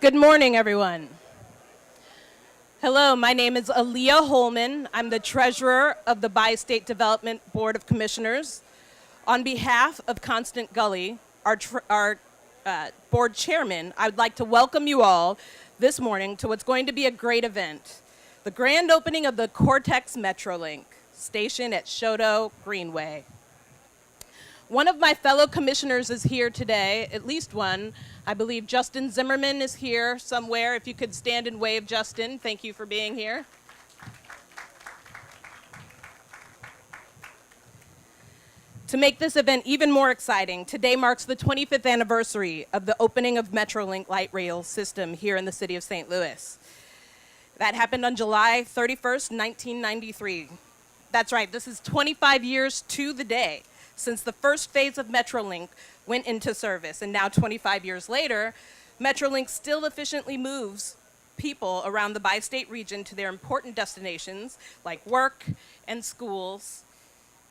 Good morning, everyone. Hello, my name is Aaliyah Holman. I'm the treasurer of the Bi-State Development Board of Commissioners. On behalf of Constant Gully, our board chairman, I would like to welcome you all this morning to what's going to be a great event, the grand opening of the Cortex Metrolink station at Chouteau, Greenway. One of my fellow commissioners is here today, at least one. I believe Justin Zimmerman is here somewhere. If you could stand and wave, Justin. Thank you for being here. To make this event even more exciting, today marks the 25th anniversary of the opening of Metrolink light rail system here in the city of St. Louis. That happened on July 31st, 1993. That's right, this is 25 years to the day since the first phase of Metrolink went into service. And now 25 years later, Metrolink still efficiently moves people around the bi-state region to their important destinations like work and schools,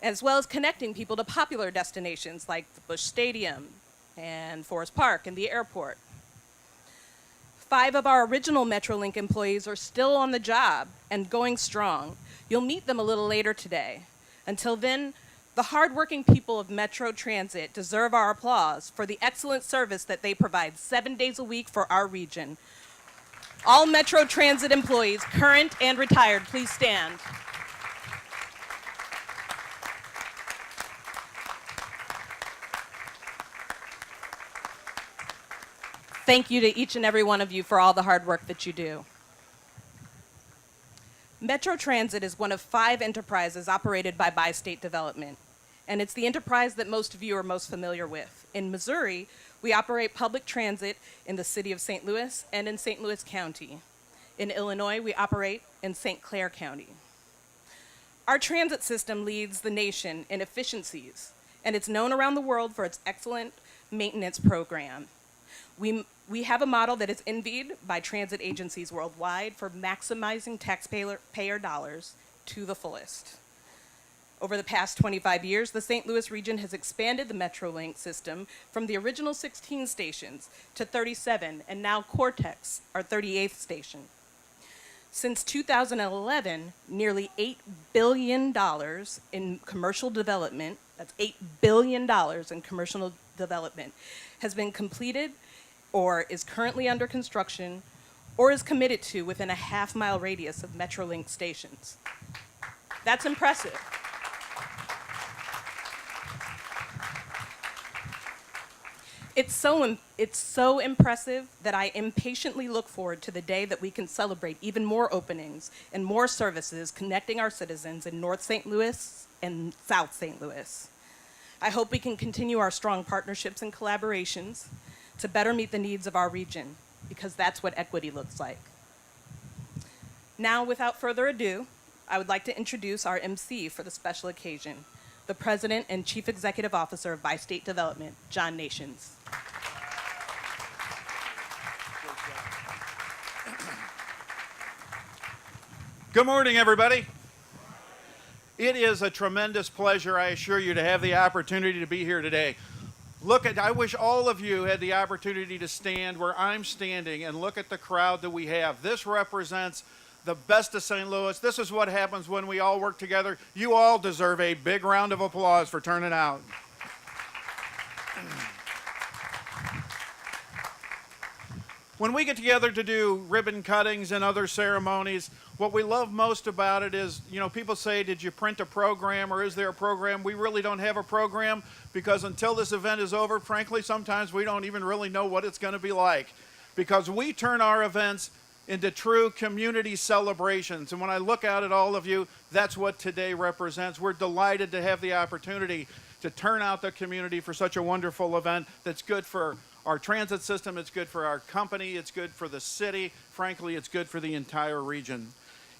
as well as connecting people to popular destinations like the Busch Stadium and Forest Park and the airport. 5 of our original Metrolink employees are still on the job and going strong. You'll meet them a little later today. Until then, the hardworking people of Metro Transit deserve our applause for the excellent service that they provide 7 days a week for our region. All Metro Transit employees, current and retired, please stand. Thank you to each and every one of you for all the hard work that you do. Metro Transit is one of 5 enterprises operated by Bi-State Development, and it's the enterprise that most of you are most familiar with. In Missouri, we operate public transit in the city of St. Louis and in St. Louis County. In Illinois, we operate in St. Clair County. Our transit system leads the nation in efficiencies, and it's known around the world for its excellent maintenance program. We have a model that is envied by transit agencies worldwide for maximizing taxpayer dollars to the fullest. Over the past 25 years, the St. Louis region has expanded the Metrolink system from the original 16 stations to 37, and now Cortex, our 38th station. Since 2011, nearly $8 billion in commercial development, that's $8 billion in commercial development, has been completed or is currently under construction, or is committed to within a half-mile radius of Metrolink stations. That's impressive. It's so impressive that I impatiently look forward to the day that we can celebrate even more openings and more services connecting our citizens in North St. Louis and South St. Louis. I hope we can continue our strong partnerships and collaborations to better meet the needs of our region, because that's what equity looks like. Now, without further ado, I would like to introduce our MC for the special occasion, the President and Chief Executive Officer of Bi-State Development, John Nations. Good morning, everybody. It is a tremendous pleasure, I assure you, to have the opportunity to be here today. I wish all of you had the opportunity to stand where I'm standing and look at the crowd that we have. This represents the best of St. Louis. This is what happens when we all work together. You all deserve a big round of applause for turning out. When we get together to do ribbon cuttings and other ceremonies, what we love most about it is, people say, did you print a program or is there a program? We really don't have a program because until this event is over, frankly, sometimes we don't even really know what it's going to be like, because we turn our events into true community celebrations. And when I look out at all of you, that's what today represents. We're delighted to have the opportunity to turn out the community for such a wonderful event that's good for our transit system, it's good for our company, it's good for the city, frankly, it's good for the entire region.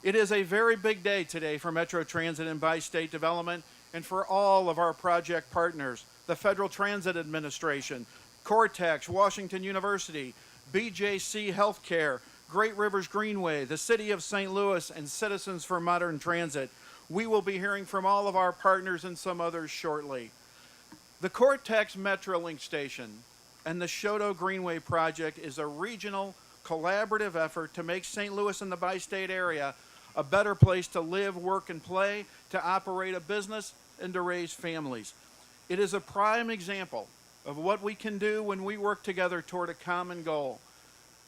It is a very big day today for Metro Transit and Bi-State Development and for all of our project partners, the Federal Transit Administration, Cortex, Washington University, BJC Healthcare, Great Rivers Greenway, the City of St. Louis, and Citizens for Modern Transit. We will be hearing from all of our partners and some others shortly. The Cortex Metrolink station and the Chouteau Greenway project is a regional collaborative effort to make St. Louis and the bi-state area a better place to live, work, and play, to operate a business, and to raise families. It is a prime example of what we can do when we work together toward a common goal.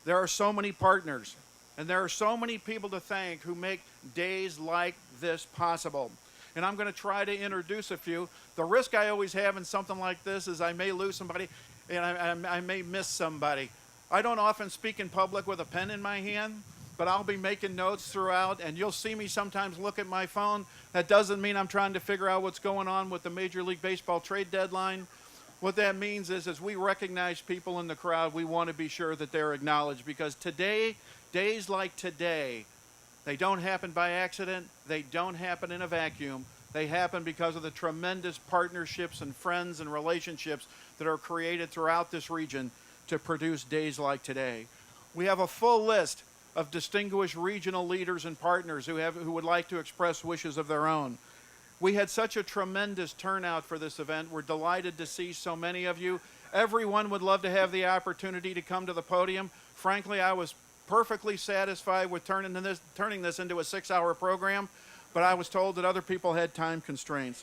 There are so many partners, and there are so many people to thank who make days like this possible. And I'm going to try to introduce a few. The risk I always have in something like this is I may lose somebody, and I may miss somebody. I don't often speak in public with a pen in my hand, but I'll be making notes throughout, and you'll see me sometimes look at my phone. That doesn't mean I'm trying to figure out what's going on with the Major League Baseball trade deadline. What that means is, as we recognize people in the crowd, we want to be sure that they're acknowledged, because today, days like today, they don't happen by accident. They don't happen in a vacuum. They happen because of the tremendous partnerships and friends and relationships that are created throughout this region to produce days like today. We have a full list of distinguished regional leaders and partners who would like to express wishes of their own. We had such a tremendous turnout for this event. We're delighted to see so many of you. Everyone would love to have the opportunity to come to the podium. Frankly, I was perfectly satisfied with turning this into a 6-hour program, but I was told that other people had time constraints.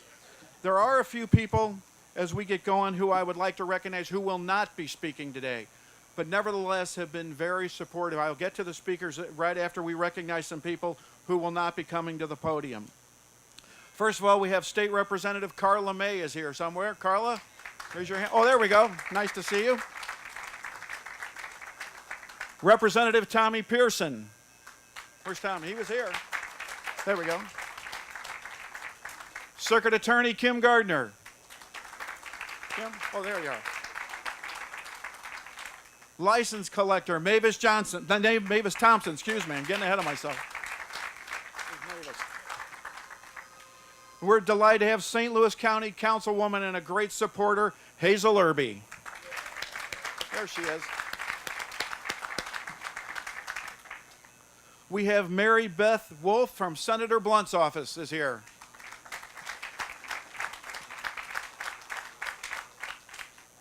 There are a few people, as we get going, who I would like to recognize who will not be speaking today, but nevertheless have been very supportive. I'll get to the speakers right after we recognize some people who will not be coming to the podium. First of all, we have State Representative Carla May is here somewhere. Carla, raise your hand. Oh, there we go. Nice to see you. Representative Tommy Pearson. Where's Tommy? He was here. There we go. Circuit Attorney Kim Gardner. Kim? Oh, there you are. License collector Mavis Thompson, excuse me, I'm getting ahead of myself. We're delighted to have St. Louis County Councilwoman and a great supporter, Hazel Irby. There she is. We have Mary Beth Wolf from Senator Blunt's office is here.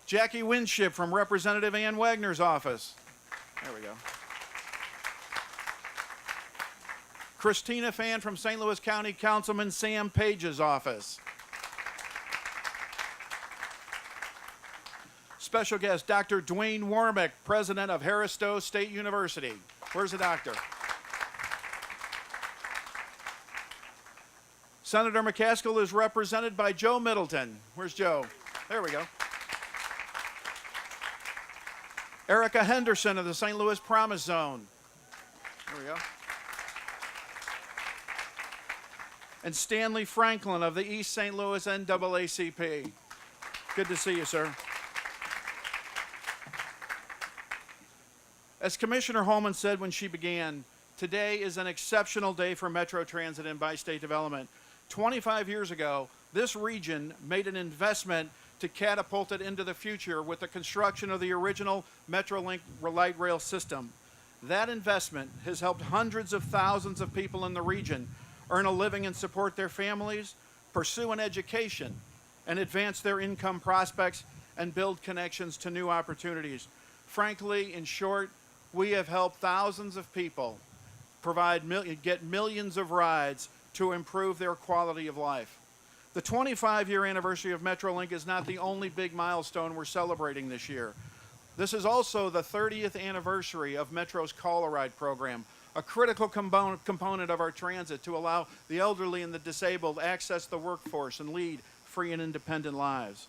Jackie Winship from Representative Ann Wagner's office. There we go. Christina Fan from St. Louis County Councilman Sam Page's office. Special guest, Dr. Dwayne Warmick, president of Harris Stowe State University. Where's the doctor? Senator McCaskill is represented by Joe Middleton. Where's Joe? There we go. Erica Henderson of the St. Louis Promise Zone. There we go. And Stanley Franklin of the East St. Louis NAACP. Good to see you, sir. As Commissioner Holman said when she began, today is an exceptional day for Metro Transit and bi-state development. 25 years ago, this region made an investment to catapult it into the future with the construction of the original Metrolink light rail system. That investment has helped hundreds of thousands of people in the region earn a living and support their families, pursue an education, and advance their income prospects and build connections to new opportunities. Frankly, in short, we have helped thousands of people get millions of rides to improve their quality of life. The 25-year anniversary of Metrolink is not the only big milestone we're celebrating this year. This is also the 30th anniversary of Metro's Call-A-Ride program, a critical component of our transit to allow the elderly and the disabled access the workforce and lead free and independent lives.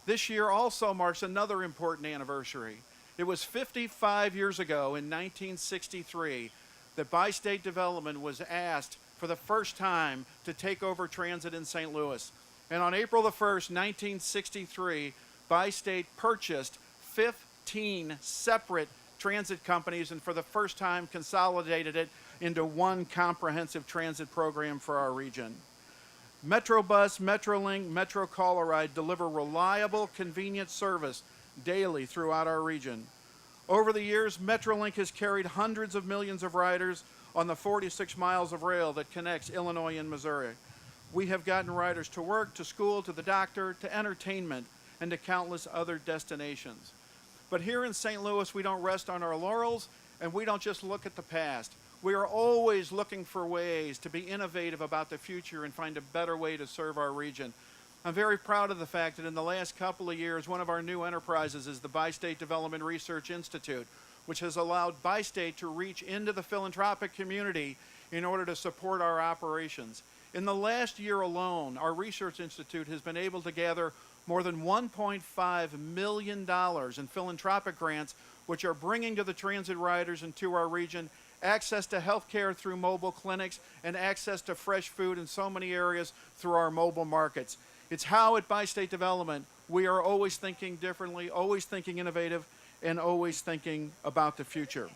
This year also marks another important anniversary. It was 55 years ago in 1963 that bi-state development was asked for the first time to take over transit in St. Louis. And on April the 1st, 1963, bi-state purchased 15 separate transit companies and for the first time consolidated it into one comprehensive transit program for our region. Metrobus, Metrolink, Metro Call-A-Ride deliver reliable, convenient service daily throughout our region. Over the years, Metrolink has carried hundreds of millions of riders on the 46 miles of rail that connects Illinois and Missouri. We have gotten riders to work, to school, to the doctor, to entertainment, and to countless other destinations. But here in St. Louis, we don't rest on our laurels, And we don't just look at the past. We are always looking for ways to be innovative about the future and find a better way to serve our region. I'm very proud of the fact that in the last couple of years, one of our new enterprises is the Bi-State Development Research Institute, which has allowed Bi-State to reach into the philanthropic community in order to support our operations. In the last year alone, our research institute has been able to gather more than $1.5 million in philanthropic grants, which are bringing to the transit riders and to our region access to health care through mobile clinics and access to fresh food in so many areas through our mobile markets. It's how at Bi-State Development we are always thinking differently, always thinking innovative, and always thinking about the future.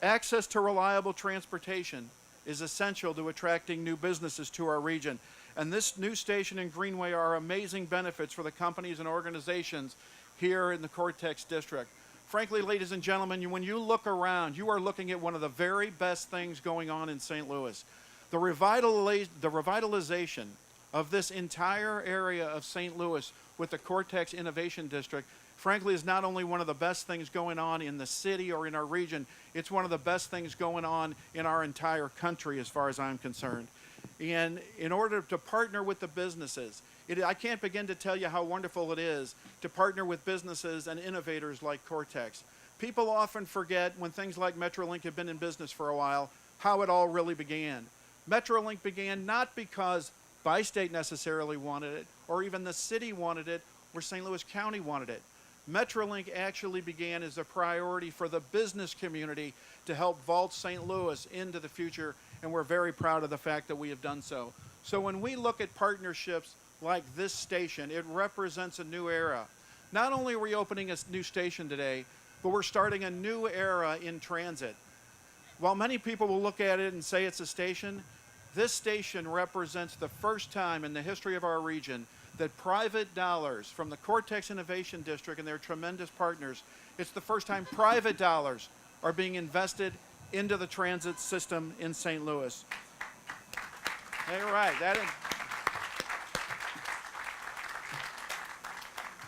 Access to reliable transportation is essential to attracting new businesses to our region. And this new station in Greenway are amazing benefits for the companies and organizations here in the Cortex district. Frankly, ladies and gentlemen, when you look around, you are looking at one of the very best things going on in St. Louis. The revitalization of this entire area of St. Louis with the Cortex Innovation District, frankly, is not only one of the best things going on in the city or in our region, it's one of the best things going on in our entire country as far as I'm concerned. And in order to partner with the businesses, I can't begin to tell you how wonderful it is to partner with businesses and innovators like Cortex. People often forget, when things like Metrolink have been in business for a while, how it all really began. Metrolink began not because Bi-State necessarily wanted it, or even the city wanted it, or St. Louis County wanted it. Metrolink actually began as a priority for the business community to help vault St. Louis into the future, and we're very proud of the fact that we have done so. So when we look at partnerships like this station, it represents a new era. Not only are we opening a new station today, but we're starting a new era in transit. While many people will look at it and say it's a station, this station represents the first time in the history of our region that private dollars from the Cortex Innovation District and their tremendous partners, it's the first time private dollars are being invested into the transit system in St. Louis. All right,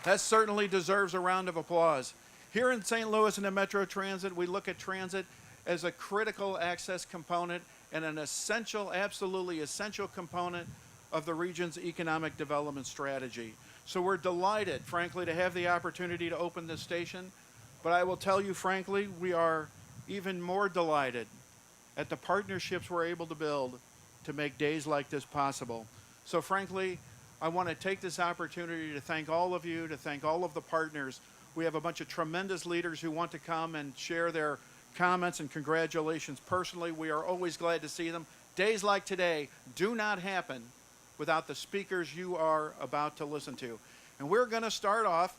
that certainly deserves a round of applause. Here in St. Louis in the Metro Transit, we look at transit as a critical access component and an essential, absolutely essential component of the region's economic development strategy. So we're delighted, frankly, to have the opportunity to open this station. But I will tell you, frankly, we are even more delighted at the partnerships we're able to build to make days like this possible. So frankly, I want to take this opportunity to thank all of you, to thank all of the partners. We have a bunch of tremendous leaders who want to come and share their comments and congratulations personally. We are always glad to see them. Days like today do not happen without the speakers you are about to listen to. And we're going to start off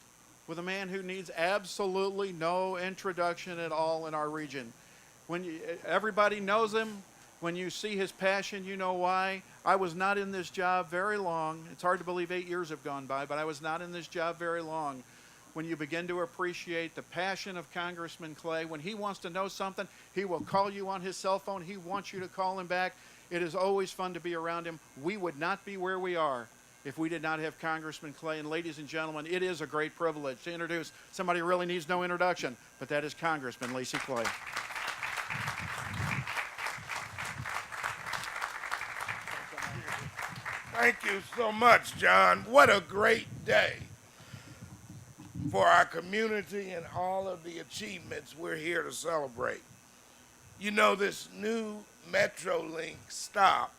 with a man who needs absolutely no introduction at all in our region. Everybody knows him. When you see his passion, you know why. I was not in this job very long. It's hard to believe 8 years have gone by, but I was not in this job very long. When you begin to appreciate the passion of Congressman Clay, when he wants to know something, he will call you on his cell phone. He wants you to call him back. It is always fun to be around him. We would not be where we are if we did not have Congressman Clay. And ladies and gentlemen, it is a great privilege to introduce somebody who really needs no introduction, but that is Congressman Lacey Clay. Thank you so much, John. What a great day for our community and all of the achievements we're here to celebrate. You know, this new Metrolink stop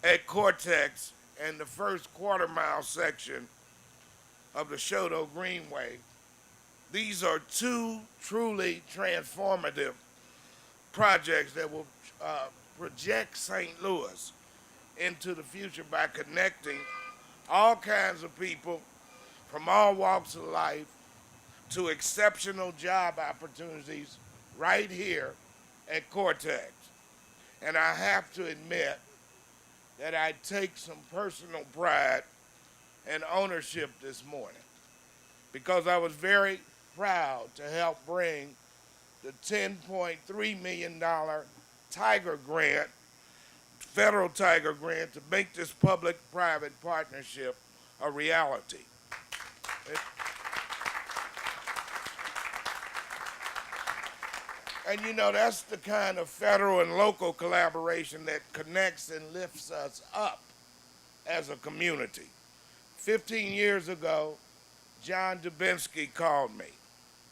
at Cortex and the first quarter-mile section of the Chouteau Greenway, these are two truly transformative projects that will project St. Louis into the future by connecting all kinds of people from all walks of life to exceptional job opportunities right here at Cortex. And I have to admit that I take some personal pride and ownership this morning because I was very proud to help bring the $10.3 million Tiger grant, federal Tiger grant, to make this public-private partnership a reality. And you know, that's the kind of federal and local collaboration that connects and lifts us up as a community. 15 years ago, John Dubinsky called me,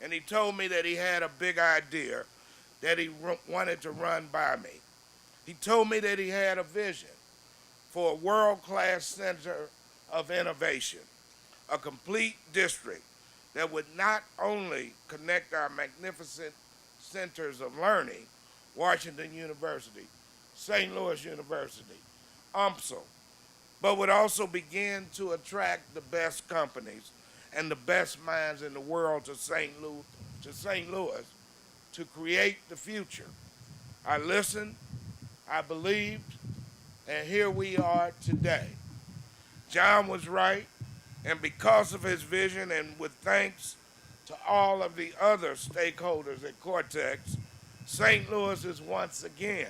and he told me that he had a big idea that he wanted to run by me. He told me that he had a vision for a world-class center of innovation, a complete district that would not only connect our magnificent centers of learning, Washington University, St. Louis University, UMSL, but would also begin to attract the best companies and the best minds in the world to St. Louis to create the future. I listened, I believed, and here we are today. John was right, and because of his vision and with thanks to all of the other stakeholders at Cortex, St. Louis is once again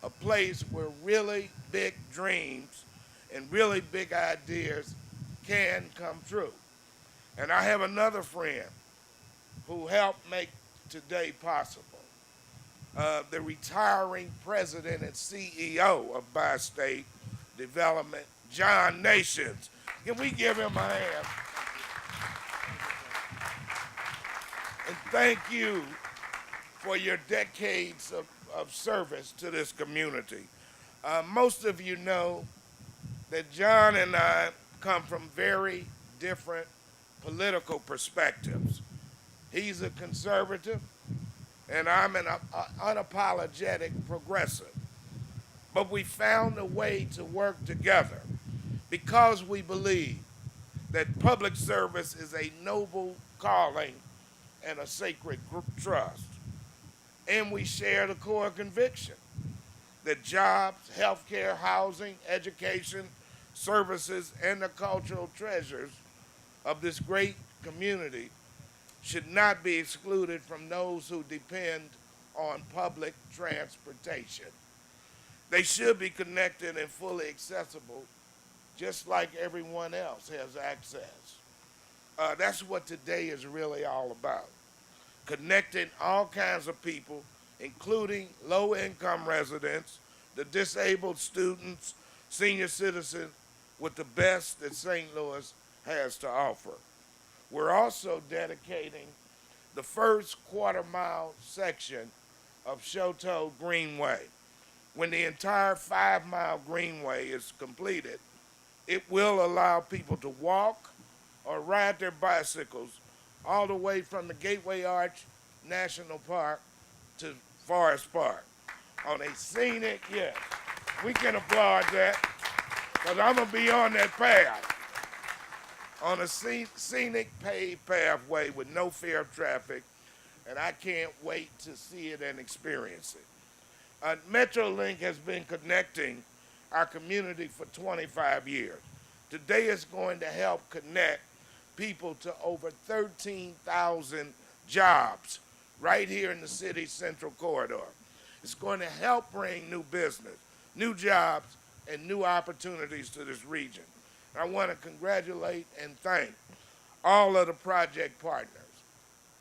a place where really big dreams and really big ideas can come true. And I have another friend who helped make today possible. The retiring president and CEO of Bi-State Development, John Nations. Can we give him a hand? And thank you for your decades of service to this community. Most of you know that John and I come from very different political perspectives. He's a conservative, and I'm an unapologetic progressive. But we found a way to work together because we believe that public service is a noble calling and a sacred trust. And we share the core conviction that jobs, healthcare, housing, education, services, and the cultural treasures of this great community should not be excluded from those who depend on public transportation. They should be connected and fully accessible, just like everyone else has access. That's what today is really all about. Connecting all kinds of people, including low-income residents, the disabled students, senior citizens, with the best that St. Louis has to offer. We're also dedicating the first quarter-mile section of Chouteau Greenway. When the entire 5-mile Greenway is completed, it will allow people to walk or ride their bicycles all the way from the Gateway Arch National Park to Forest Park on a scenic, yes, we can applaud that, because I'm going to be on that path, on a scenic paved pathway with no fear of traffic, and I can't wait to see it and experience it. Metrolink has been connecting our community for 25 years. Today is going to help connect people to over 13,000 jobs right here in the city's central corridor. It's going to help bring new business, new jobs, and new opportunities to this region. I want to congratulate and thank all of the project partners,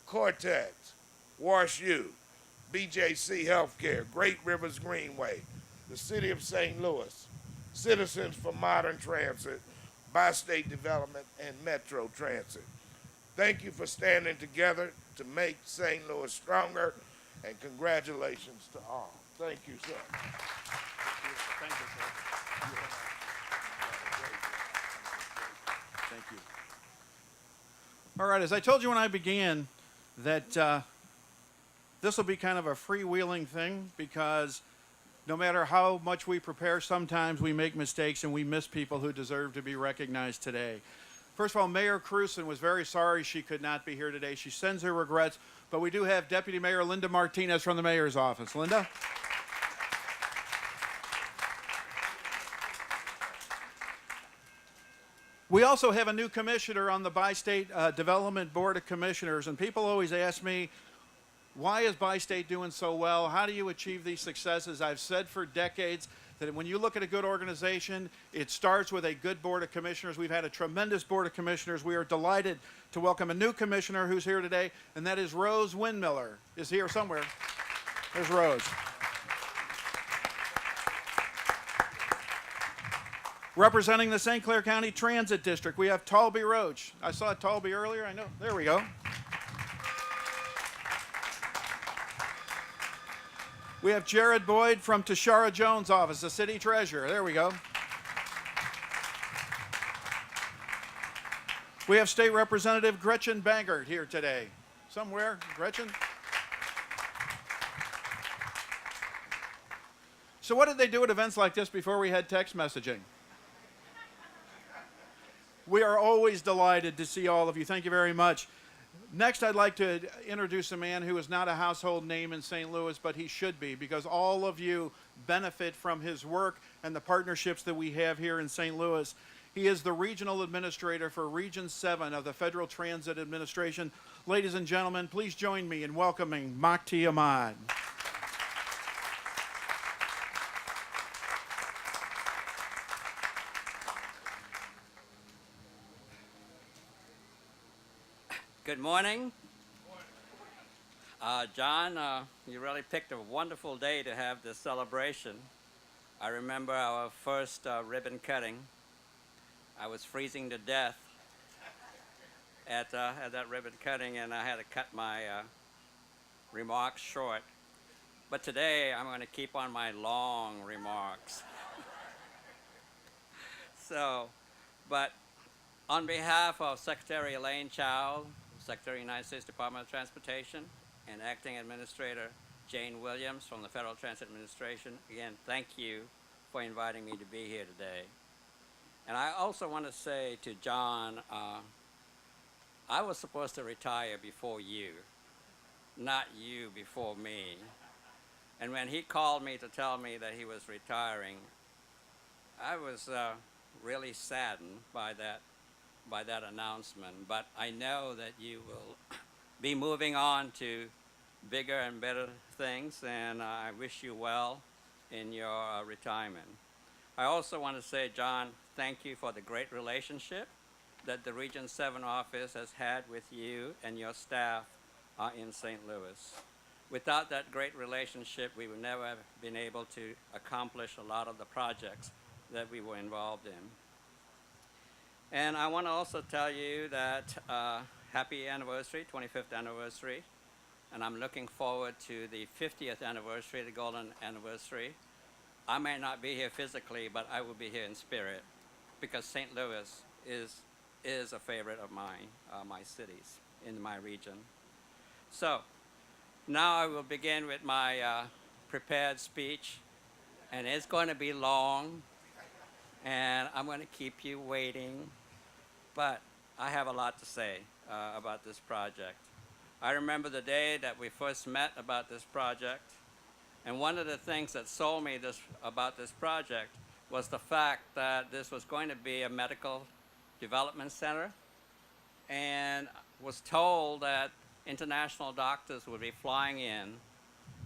Cortex, WashU, BJC Healthcare, Great Rivers Greenway, the City of St. Louis, Citizens for Modern Transit, Bi-State Development, and Metro Transit. Thank you for standing together to make St. Louis stronger, and congratulations to all. Thank you, sir. Thank you, sir. Thank you. All right, as I told you when I began, that this will be kind of a freewheeling thing, because no matter how much we prepare, sometimes we make mistakes and we miss people who deserve to be recognized today. First of all, Mayor Cruson was very sorry she could not be here today. She sends her regrets, but we do have Deputy Mayor Linda Martinez from the Mayor's office. Linda? We also have a new commissioner on the Bi-State Development Board of Commissioners, and people always ask me, why is Bi-State doing so well? How do you achieve these successes? I've said for decades that when you look at a good organization, it starts with a good board of commissioners. We've had a tremendous board of commissioners. We are delighted to welcome a new commissioner who's here today, and that is Rose Windmiller, is here somewhere. There's Rose. Representing the St. Clair County Transit District, we have Talby Roach. I saw Talby earlier, I know. There we go. We have Jared Boyd from Tashara Jones' office, the city treasurer. There we go. We have State Representative Gretchen Bangert here today. Somewhere, Gretchen? So what did they do at events like this before we had text messaging? We are always delighted to see all of you. Thank you very much. Next, I'd like to introduce a man who is not a household name in St. Louis, but he should be, because all of you benefit from his work and the partnerships that we have here in St. Louis. He is the Regional Administrator for Region 7 of the Federal Transit Administration. Ladies and gentlemen, please join me in welcoming Makti Ahmad. Good morning. John, you really picked a wonderful day to have this celebration. I remember our first ribbon cutting. I was freezing to death at that ribbon cutting, and I had to cut my remarks short. But today, I'm going to keep on my long remarks. But on behalf of Secretary Elaine Chao, Secretary of the United States Department of Transportation, and Acting Administrator Jane Williams from the Federal Transit Administration, again, thank you for inviting me to be here today. And I also want to say to John, I was supposed to retire before you, not you before me. And when he called me to tell me that he was retiring, I was really saddened by that announcement. But I know that you will be moving on to bigger and better things, and I wish you well in your retirement. I also want to say, John, thank you for the great relationship that the Region 7 office has had with you and your staff in St. Louis. Without that great relationship, we would never have been able to accomplish a lot of the projects that we were involved in. And I want to also tell you that happy anniversary, 25th anniversary, and I'm looking forward to the 50th anniversary, the golden anniversary. I may not be here physically, but I will be here in spirit, because St. Louis is a favorite of mine, my cities in my region. So now I will begin with my prepared speech, and it's going to be long, and I'm going to keep you waiting, but I have a lot to say about this project. I remember the day that we first met about this project, and one of the things that sold me about this project was the fact that this was going to be a medical development center, and was told that international doctors would be flying in,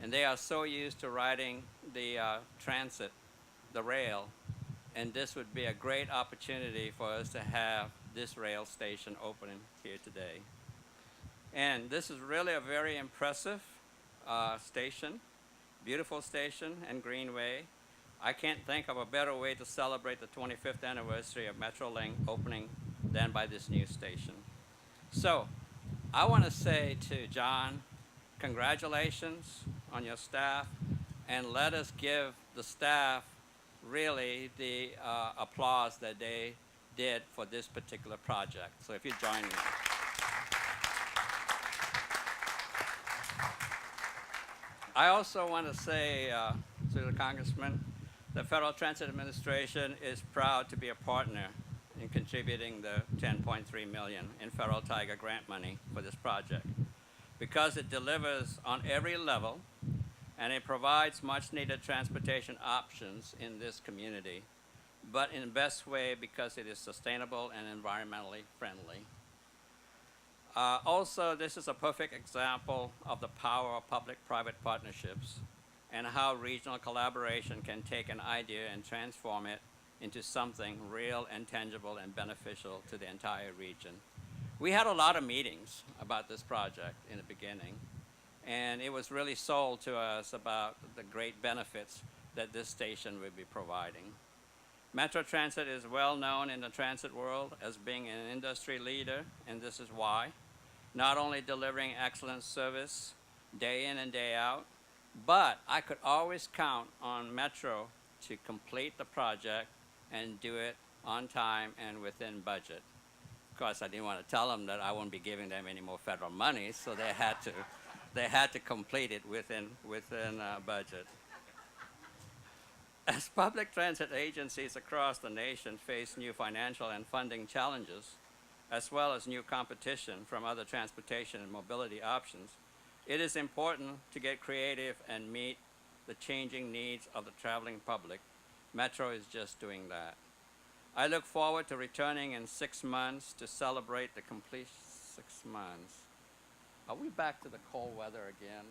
and they are so used to riding the transit, the rail, and this would be a great opportunity for us to have this rail station opening here today. And this is really a very impressive station, beautiful station in Greenway. I can't think of a better way to celebrate the 25th anniversary of Metrolink opening than by this new station. So I want to say to John, congratulations on your staff, and let us give the staff really the applause that they did for this particular project. So if you join me. I also want to say to the Congressman, the Federal Transit Administration is proud to be a partner in contributing the $10.3 million in Federal Tiger grant money for this project, because it delivers on every level and it provides much needed transportation options in this community, but in the best way because it is sustainable and environmentally friendly. Also, this is a perfect example of the power of public-private partnerships and how regional collaboration can take an idea and transform it into something real and tangible and beneficial to the entire region. We had a lot of meetings about this project in the beginning, and it was really sold to us about the great benefits that this station would be providing. Metro Transit is well known in the transit world as being an industry leader, and this is why. Not only delivering excellent service day in and day out, but I could always count on Metro to complete the project and do it on time and within budget. Of course, I didn't want to tell them that I won't be giving them any more federal money, so they had to complete it within budget. As public transit agencies across the nation face new financial and funding challenges, as well as new competition from other transportation and mobility options, it is important to get creative and meet the changing needs of the traveling public. Metro is just doing that. I look forward to returning in 6 months to celebrate the complete 6 months. Are we back to the cold weather again?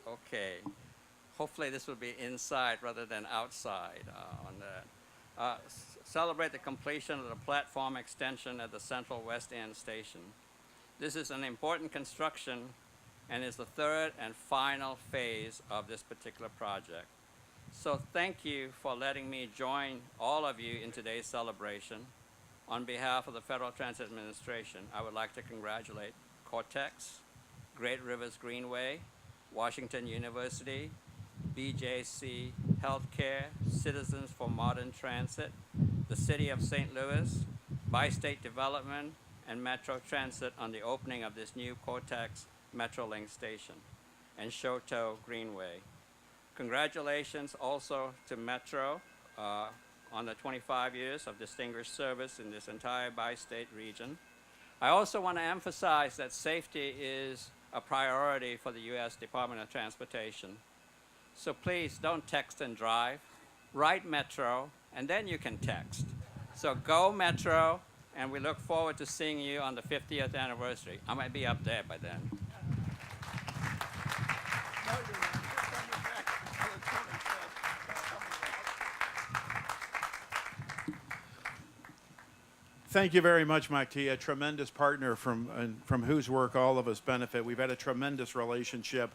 Yeah. Okay. Hopefully this will be inside rather than outside on that. Celebrate the completion of the platform extension at the Central West End Station. This is an important construction and is the third and final phase of this particular project. So thank you for letting me join all of you in today's celebration. On behalf of the Federal Transit Administration, I would like to congratulate Cortex, Great Rivers Greenway, Washington University, BJC Healthcare, Citizens for Modern Transit, the City of St. Louis, Bi-State Development, and Metro Transit on the opening of this new Cortex Metrolink station, and Chouteau Greenway. Congratulations also to Metro on the 25 years of distinguished service in this entire bi-state region. I also want to emphasize that safety is a priority for the U.S. Department of Transportation. So please don't text and drive. Write Metro, and then you can text. So go Metro, and we look forward to seeing you on the 50th anniversary. I might be up there by then. Thank you very much, Mike T. A tremendous partner from whose work all of us benefit. We've had a tremendous relationship,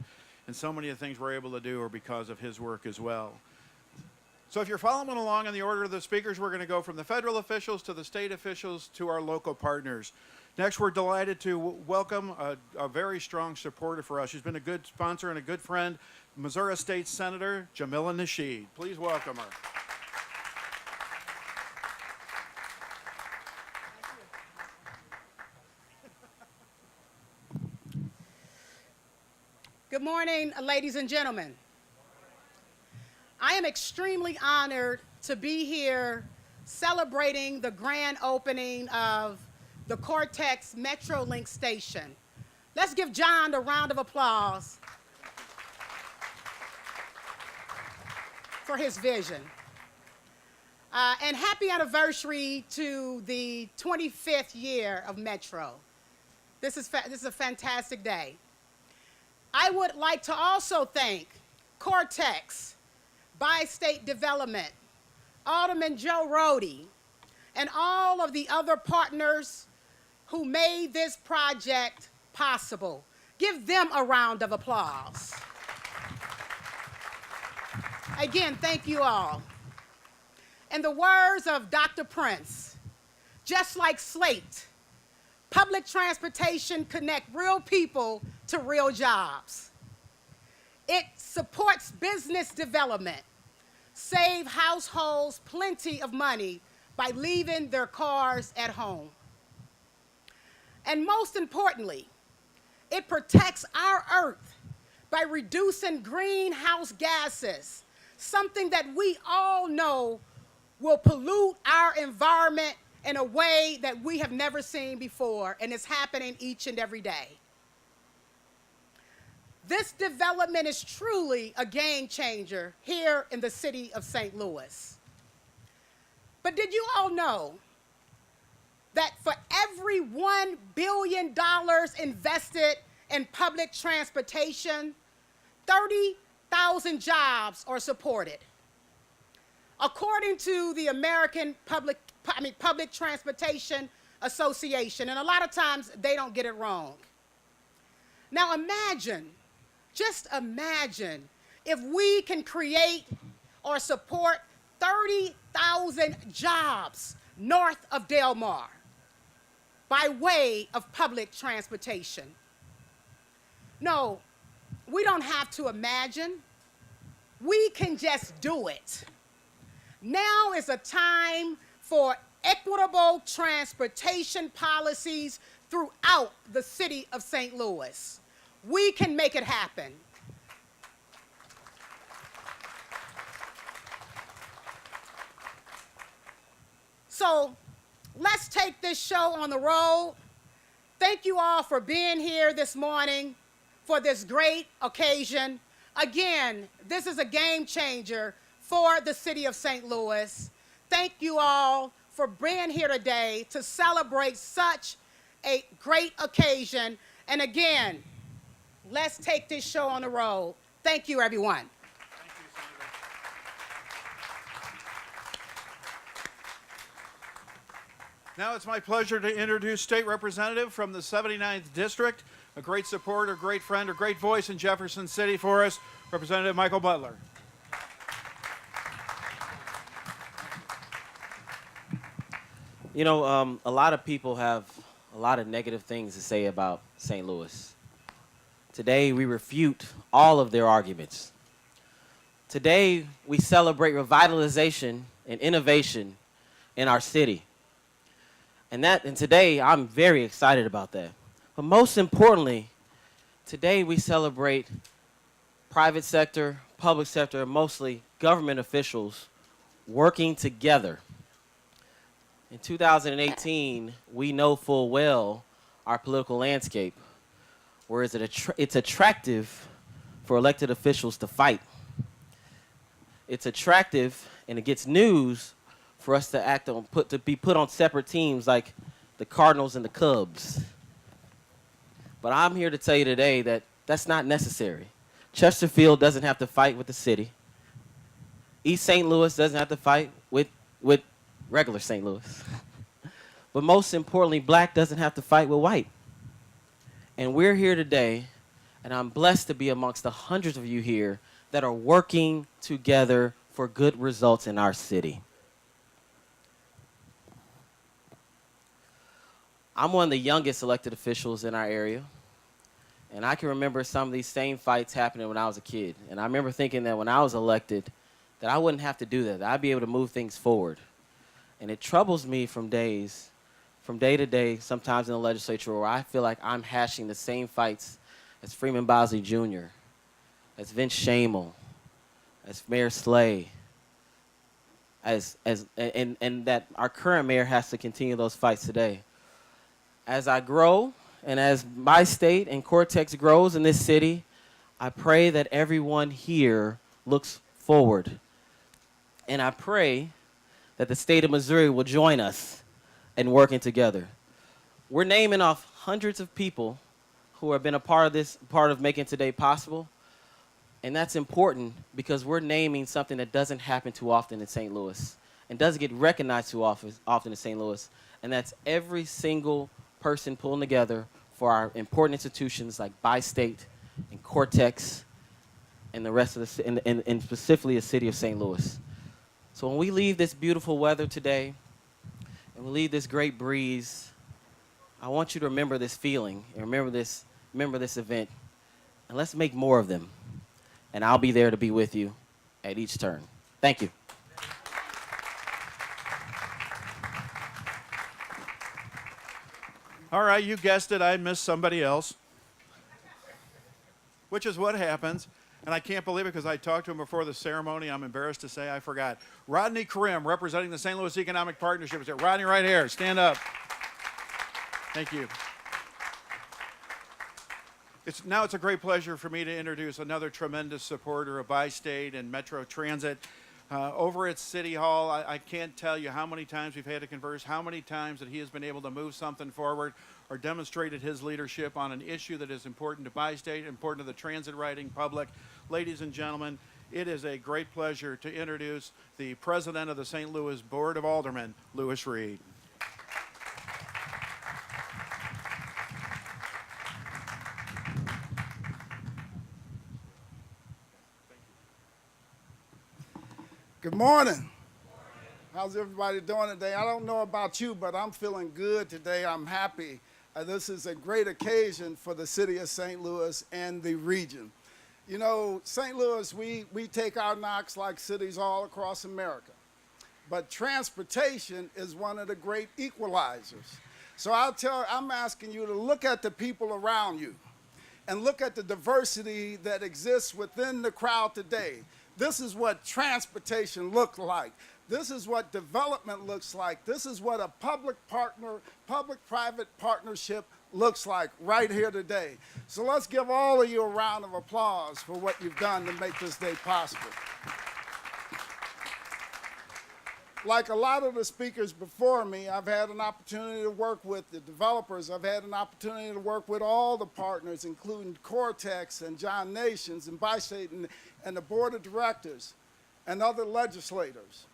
and so many of the things we're able to do are because of his work as well. So if you're following along in the order of the speakers, we're going to go from the federal officials to the state officials to our local partners. Next, we're delighted to welcome a very strong supporter for us. She's been a good sponsor and a good friend, Missouri State Senator Jamila Nasheed. Please welcome her. Good morning, ladies and gentlemen. I am extremely honored to be here celebrating the grand opening of the Cortex Metrolink station. Let's give John a round of applause for his vision. And happy anniversary to the 25th year of Metro. This is a fantastic day. I would like to also thank Cortex, Bi-State Development, Alderman Joe Rody, and all of the other partners who made this project possible. Give them a round of applause. Again, thank you all. In the words of Dr. Prince, just like Slate, public transportation connects real people to real jobs. It supports business development, save households plenty of money by leaving their cars at home. And most importantly, it protects our earth by reducing greenhouse gases, something that we all know will pollute our environment in a way that we have never seen before, and it's happening each and every day. This development is truly a game changer here in the city of St. Louis. But did you all know that for every $1 billion invested in public transportation, 30,000 jobs are supported? According to the American Public Transportation Association, and a lot of times they don't get it wrong. Now imagine, just imagine, if we can create or support 30,000 jobs north of Del Mar by way of public transportation. No, we don't have to imagine. We can just do it. Now is a time for equitable transportation policies throughout the city of St. Louis. We can make it happen. So let's take this show on the road. Thank you all for being here this morning for this great occasion. Again, this is a game changer for the city of St. Louis. Thank you all for being here today to celebrate such a great occasion. And again, let's take this show on the road. Thank you, everyone. Now it's my pleasure to introduce State Representative from the 79th District, a great supporter, great friend, a great voice in Jefferson City for us, Representative Michael Butler. You know, a lot of people have a lot of negative things to say about St. Louis. Today, we refute all of their arguments. Today, we celebrate revitalization and innovation in our city. And today, I'm very excited about that. But most importantly, today we celebrate private sector, public sector, mostly government officials working together. In 2018, we know full well our political landscape, whereas it's attractive for elected officials to fight. It's attractive and it gets news for us to be put on separate teams like the Cardinals and the Cubs. But I'm here to tell you today that that's not necessary. Chesterfield doesn't have to fight with the city. East St. Louis doesn't have to fight with regular St. Louis. But most importantly, black doesn't have to fight with white. And we're here today, and I'm blessed to be amongst the hundreds of you here that are working together for good results in our city. I'm one of the youngest elected officials in our area, and I can remember some of these same fights happening when I was a kid. And I remember thinking that when I was elected, that I wouldn't have to do that I'd be able to move things forward. And it troubles me from day to day, sometimes in the legislature, where I feel like I'm hashing the same fights as Freeman Bosley Jr., as Vince Shamel, as Mayor Slay, and that our current mayor has to continue those fights today. As I grow, and as my state and Cortex grows in this city, I pray that everyone here looks forward. And I pray that the state of Missouri will join us in working together. We're naming off hundreds of people who have been a part of making today possible. And that's important because we're naming something that doesn't happen too often in St. Louis and doesn't get recognized too often in St. Louis. And that's every single person pulling together for our important institutions like Bi-State and Cortex and the rest of and specifically the city of St. Louis. So when we leave this beautiful weather today and we leave this great breeze, I want you to remember this feeling and remember this event, and let's make more of them. And I'll be there to be with you at each turn. Thank you. All right, you guessed it, I missed somebody else, which is what happens. And I can't believe it because I talked to him before the ceremony. I'm embarrassed to say I forgot. Rodney Karim, representing the St. Louis Economic Partnership, is here. Rodney, right here. Stand up. Thank you. Now it's a great pleasure for me to introduce another tremendous supporter of Bi-State and Metro Transit. Over at City Hall, I can't tell you how many times we've had to converse, how many times that he has been able to move something forward or demonstrated his leadership on an issue that is important to Bi-State, important to the transit riding public. Ladies and gentlemen, it is a great pleasure to introduce the president of the St. Louis Board of Aldermen, Louis Reed. Good morning. How's everybody doing today? I don't know about you, but I'm feeling good today. I'm happy. This is a great occasion for the city of St. Louis and the region. You know, St. Louis, we take our knocks like cities all across America. But transportation is one of the great equalizers. So I'm asking you to look at the people around you and look at the diversity that exists within the crowd today. This is what transportation looks like. This is what development looks like. This is what a public-private partnership looks like right here today. So let's give all of you a round of applause for what you've done to make this day possible. Like a lot of the speakers before me, I've had an opportunity to work with the developers. I've had an opportunity to work with all the partners, including Cortex and John Nations and Bi-State and the board of directors and other legislators.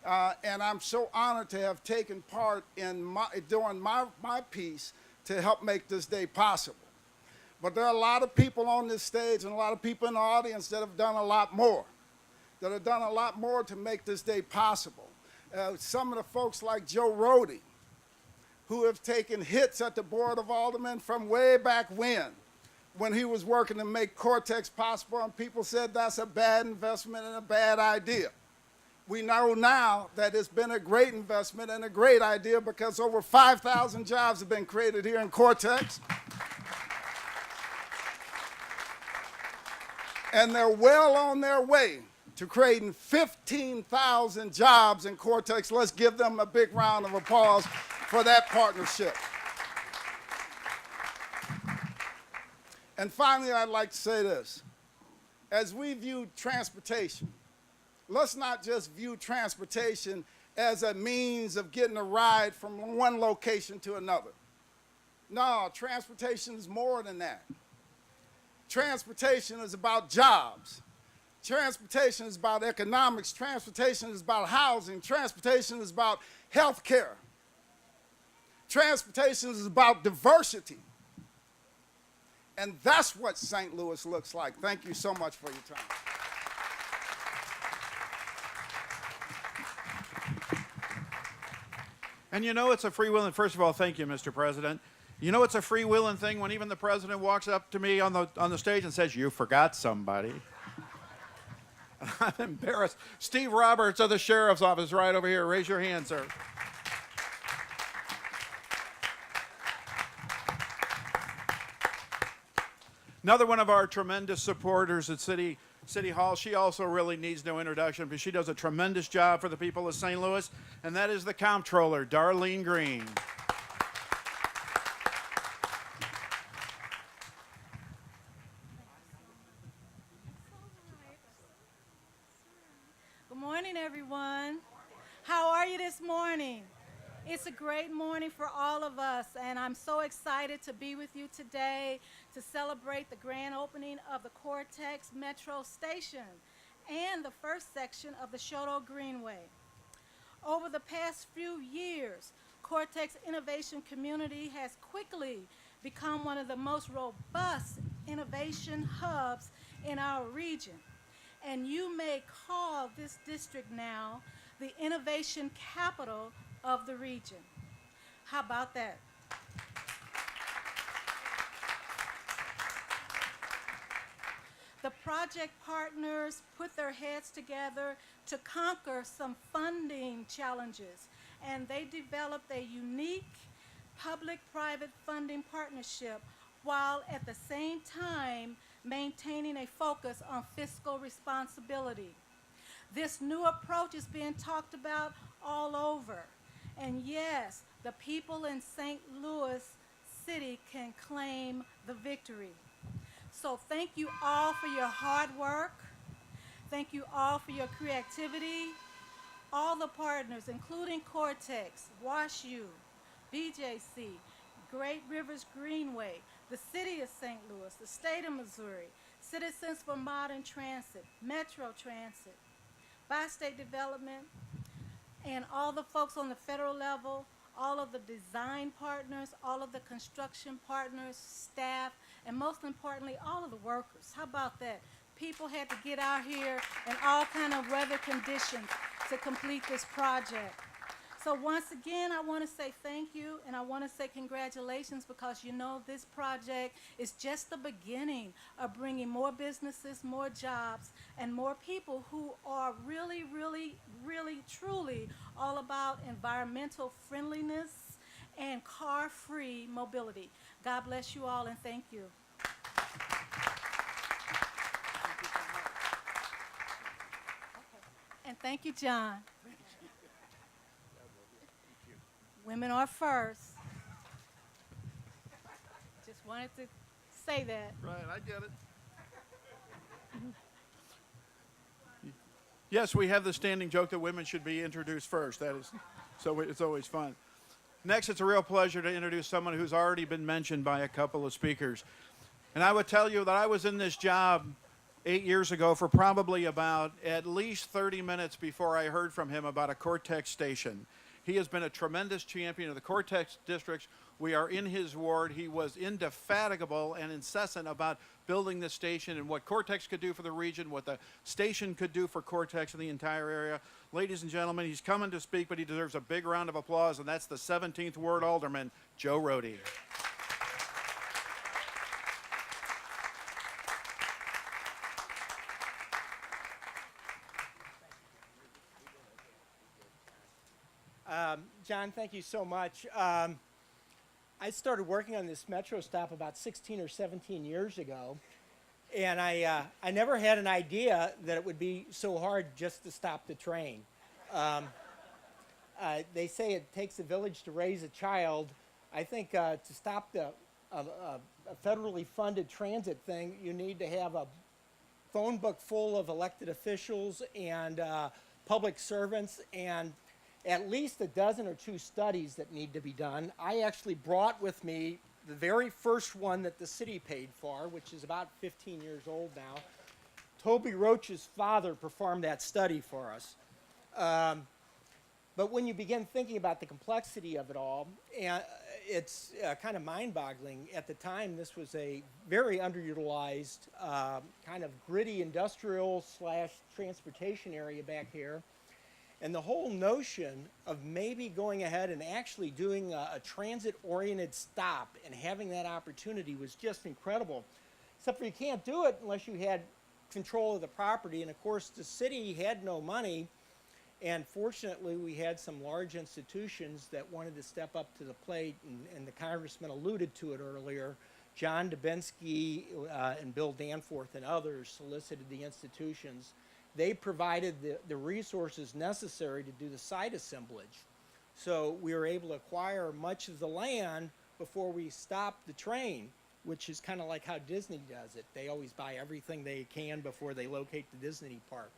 And I'm so honored to have taken part in doing my piece to help make this day possible. But there are a lot of people on this stage and a lot of people in the audience that have done a lot more, to make this day possible. Some of the folks like Joe Rody, who have taken hits at the Board of Aldermen from way back when he was working to make Cortex possible, and people said that's a bad investment and a bad idea. We know now that it's been a great investment and a great idea because over 5,000 jobs have been created here in Cortex. And they're well on their way to creating 15,000 jobs in Cortex. Let's give them a big round of applause for that partnership. And finally, I'd like to say this. As we view transportation, let's not just view transportation as a means of getting a ride from one location to another. No, transportation is more than that. Transportation is about jobs. Transportation is about economics. Transportation is about housing. Transportation is about health care. Transportation is about diversity. And that's what St. Louis looks like. Thank you so much for your time. And you know it's a freewheeling, first of all, thank you, Mr. President. You know it's a freewheeling thing when even the president walks up to me on the stage and says, "You forgot somebody." I'm embarrassed. Steve Roberts of the Sheriff's Office right over here. Raise your hand, sir. Another one of our tremendous supporters at City Hall, she also really needs no introduction because she does a tremendous job for the people of St. Louis, and that is the Comptroller, Darlene Green. Good morning, everyone. How are you this morning? It's a great morning for all of us, and I'm so excited to be with you today to celebrate the grand opening of the Cortex Metro Station and the first section of the Chouteau Greenway. Over the past few years, Cortex Innovation Community has quickly become one of the most robust innovation hubs in our region. And you may call this district now the innovation capital of the region. How about that? The project partners put their heads together to conquer some funding challenges, and they developed a unique public-private funding partnership while at the same time maintaining a focus on fiscal responsibility. This new approach is being talked about all over. And yes, the people in St. Louis City can claim the victory. So thank you all for your hard work. Thank you all for your creativity. All the partners, including Cortex, WashU, BJC, Great Rivers Greenway, the City of St. Louis, the State of Missouri, Citizens for Modern Transit, Metro Transit, Bi-State Development, and all the folks on the federal level, all of the design partners, all of the construction partners, staff, and most importantly, all of the workers. How about that? people had to get out here in all kind of weather conditions to complete this project. So once again, I want to say thank you, and I want to say congratulations, because you know this project is just the beginning of bringing more businesses, more jobs, and more people who are really, really, really, truly all about environmental friendliness and car-free mobility. God bless you all, and thank you. And thank you, John. Women are first. Just wanted to say that. Right, I get it. Yes, we have the standing joke that women should be introduced first. That is, so it's always fun. Next, it's a real pleasure to introduce someone who's already been mentioned by a couple of speakers. And I would tell you that I was in this job 8 years ago for probably about at least 30 minutes before I heard from him about a Cortex station. He has been a tremendous champion of the Cortex districts. We are in his ward. He was indefatigable and incessant about building this station and what Cortex could do for the region, what the station could do for Cortex in the entire area. Ladies and gentlemen, he's coming to speak, but he deserves a big round of applause, and that's the 17th Ward Alderman, Joe Rohde. John, thank you so much. I started working on this metro stop about 16 or 17 years ago, and I never had an idea that it would be so hard just to stop the train. They say it takes a village to raise a child. I think to stop a federally funded transit thing, you need to have a phone book full of elected officials and public servants, and at least a dozen or two studies that need to be done. I actually brought with me the very first one that the city paid for, which is about 15 years old now. Toby Roach's father performed that study for us. But when you begin thinking about the complexity of it all, and it's kind of mind-boggling. At the time, this was a very underutilized, kind of gritty industrial / transportation area back here. And the whole notion of maybe going ahead and actually doing a transit-oriented stop and having that opportunity was just incredible. Except for you can't do it unless you had control of the property. And of course, the city had no money. And fortunately, we had some large institutions that wanted to step up to the plate. And the congressman alluded to it earlier. John Dubinsky and Bill Danforth and others solicited the institutions. They provided the resources necessary to do the site assemblage. So we were able to acquire much of the land before we stopped the train, which is kind of like how Disney does it. They always buy everything they can before they locate the Disney park.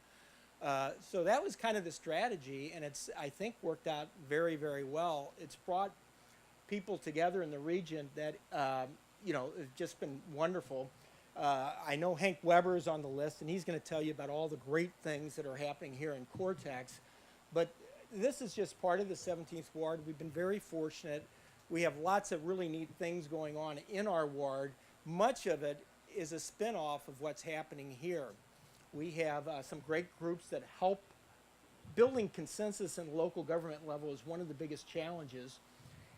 So that was kind of the strategy, and it's, I think, worked out very, very well. It's brought people together in the region that, you know, have just been wonderful. I know Hank Weber is on the list, and he's going to tell you about all the great things that are happening here in Cortex. But this is just part of the 17th Ward. We've been very fortunate. We have lots of really neat things going on in our ward. Much of it is a spin-off of what's happening here. We have some great groups that help. Building consensus in the local government level is one of the biggest challenges.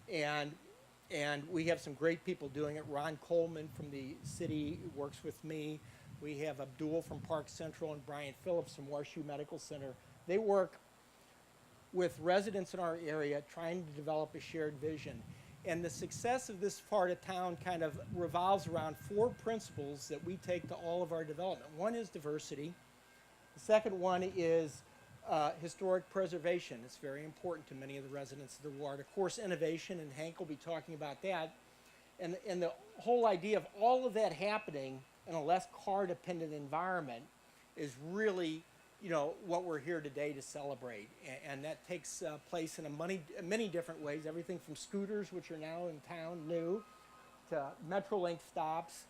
And we have some great people doing it. Ron Coleman from the city works with me. We have Abdul from Park Central and Brian Phillips from WashU Medical Center. They work with residents in our area trying to develop a shared vision. And the success of this part of town kind of revolves around 4 principles that we take to all of our development. One is diversity. The second one is historic preservation. It's very important to many of the residents of the ward. Of course, innovation, and Hank will be talking about that. And the whole idea of all of that happening in a less car-dependent environment is really, you know, what we're here today to celebrate. And that takes place in many different ways, everything from scooters, which are now in town new, to Metrolink stops,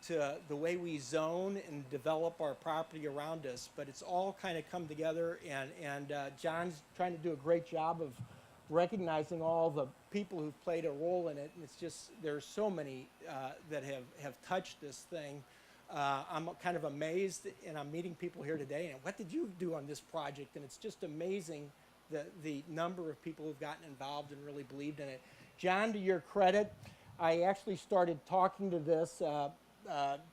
to the way we zone and develop our property around us. But it's all kind of come together, and John's trying to do a great job of recognizing all the people who've played a role in it. And it's just, there's so many that have touched this thing. I'm kind of amazed, and I'm meeting people here today, and what did you do on this project? And it's just amazing the number of people who've gotten involved and really believed in it. John, to your credit, I actually started talking to this to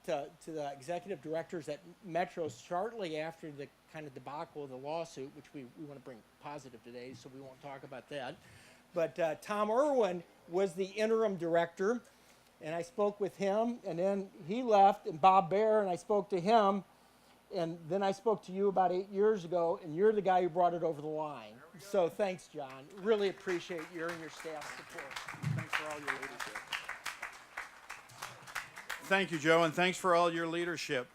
the executive directors at Metro shortly after the kind of debacle of the lawsuit, which we want to bring positive today, so we won't talk about that. But Tom Irwin was the interim director, and I spoke with him, and then he left, and Bob Baer, and I spoke to him, and then I spoke to you about 8 years ago, and you're the guy who brought it over the line. So thanks, John. Really appreciate your and your staff's support. Thanks for all your leadership. Thank you, Joe, and thanks for all your leadership.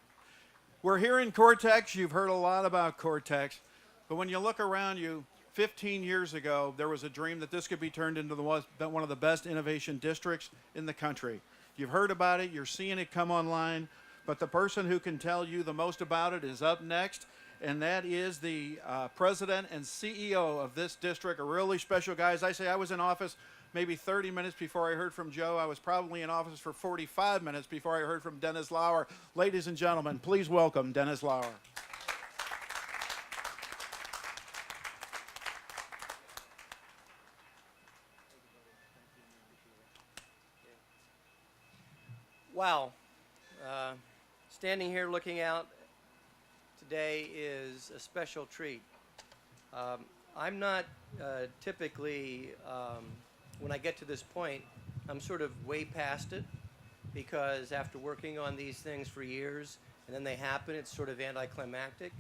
We're here in Cortex. You've heard a lot about Cortex, but when you look around you, 15 years ago, there was a dream that this could be turned into one of the best innovation districts in the country. You've heard about it, you're seeing it come online, but the person who can tell you the most about it is up next, and that is the president and CEO of this district, a really special guy. As I say, I was in office maybe 30 minutes before I heard from Joe. I was probably in office for 45 minutes before I heard from Dennis Lauer. Ladies and gentlemen, please welcome Dennis Lauer. Wow. Standing here looking out today is a special treat. I'm not typically, when I get to this point, I'm sort of way past it, because after working on these things for years and then they happen, it's sort of anticlimactic.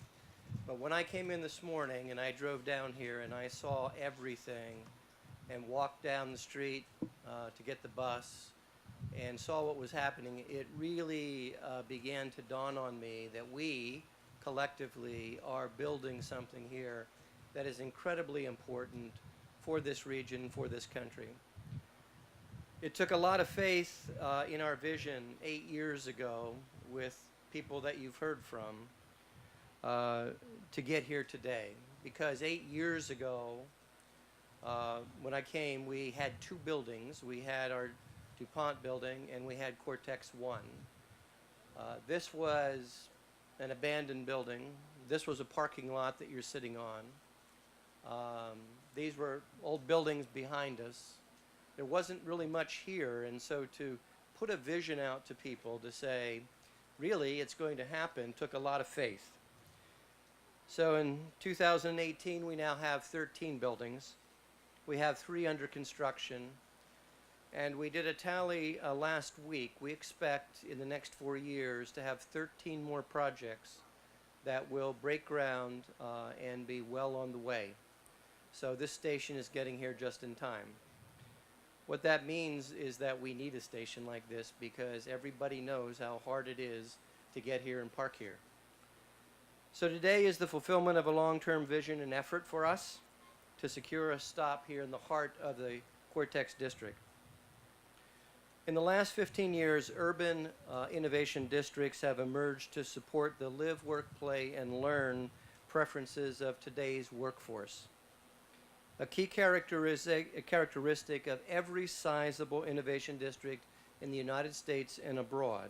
But when I came in this morning and I drove down here and I saw everything and walked down the street to get the bus and saw what was happening, it really began to dawn on me that we collectively are building something here that is incredibly important for this region, for this country. It took a lot of faith in our vision 8 years ago with people that you've heard from to get here today. Because 8 years ago, when I came, we had two buildings. We had our DuPont building and we had Cortex 1. This was an abandoned building. This was a parking lot that you're sitting on. These were old buildings behind us. There wasn't really much here, and so to put a vision out to people to say, really, it's going to happen, took a lot of faith. So in 2018, we now have 13 buildings. We have 3 under construction. And we did a tally last week. We expect in the next 4 years to have 13 more projects that will break ground and be well on the way. So this station is getting here just in time. What that means is that we need a station like this because everybody knows how hard it is to get here and park here. So today is the fulfillment of a long-term vision and effort for us to secure a stop here in the heart of the Cortex district. In the last 15 years, urban innovation districts have emerged to support the live, work, play, and learn preferences of today's workforce. A key characteristic of every sizable innovation district in the United States and abroad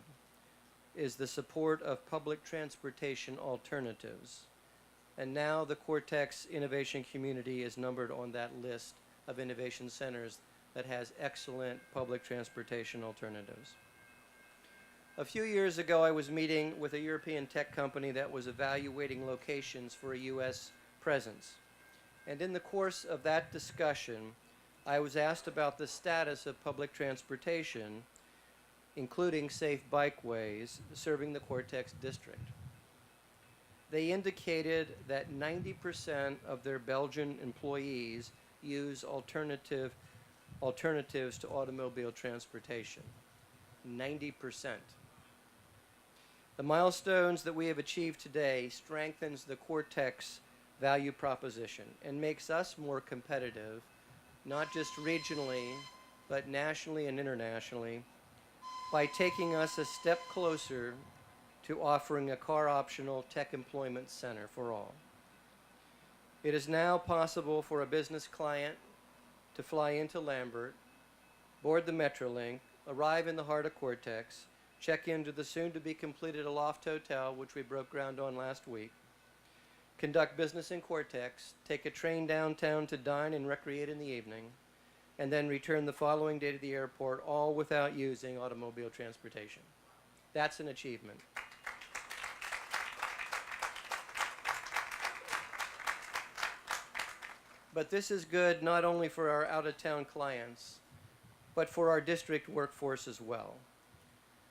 is the support of public transportation alternatives. And now the Cortex innovation community is numbered on that list of innovation centers that has excellent public transportation alternatives. A few years ago, I was meeting with a European tech company that was evaluating locations for a U.S. presence. And in the course of that discussion, I was asked about the status of public transportation, including safe bikeways serving the Cortex district. They indicated that 90% of their Belgian employees use alternatives to automobile transportation. 90%. The milestones that we have achieved today strengthens the Cortex value proposition and makes us more competitive, not just regionally, but nationally and internationally, by taking us a step closer to offering a car-optional tech employment center for all. It is now possible for a business client to fly into Lambert, board the Metrolink, arrive in the heart of Cortex, check into the soon-to-be-completed Aloft Hotel, which we broke ground on last week, conduct business in Cortex, take a train downtown to dine and recreate in the evening, and then return the following day to the airport, all without using automobile transportation. That's an achievement. But this is good not only for our out-of-town clients, but for our district workforce as well.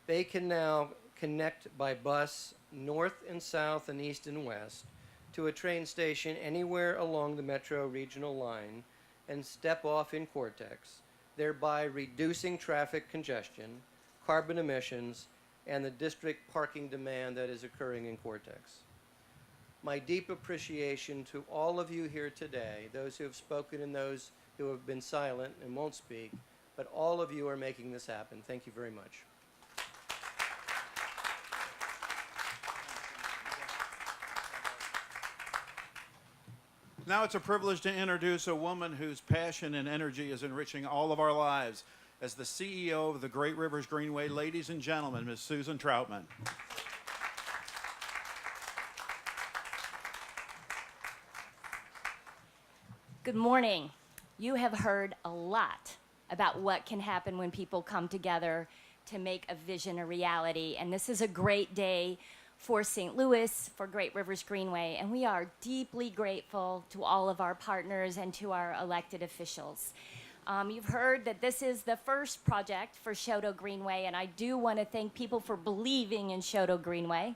They can now connect by bus north and south and east and west to a train station anywhere along the Metro regional line and step off in Cortex, thereby reducing traffic congestion, carbon emissions, and the district parking demand that is occurring in Cortex. My deep appreciation to all of you here today, those who have spoken and those who have been silent and won't speak, but all of you are making this happen. Thank you very much. Now it's a privilege to introduce a woman whose passion and energy is enriching all of our lives. As the CEO of the Great Rivers Greenway, ladies and gentlemen, Ms. Susan Troutman. Good morning. You have heard a lot about what can happen when people come together to make a vision a reality. And this is a great day for St. Louis, for Great Rivers Greenway. And we are deeply grateful to all of our partners and to our elected officials. You've heard that this is the first project for Chouteau Greenway, and I do want to thank people for believing in Chouteau Greenway.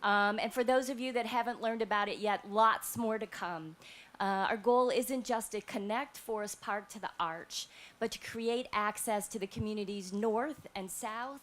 And for those of you that haven't learned about it yet, lots more to come. Our goal isn't just to connect Forest Park to the Arch, but to create access to the communities north and south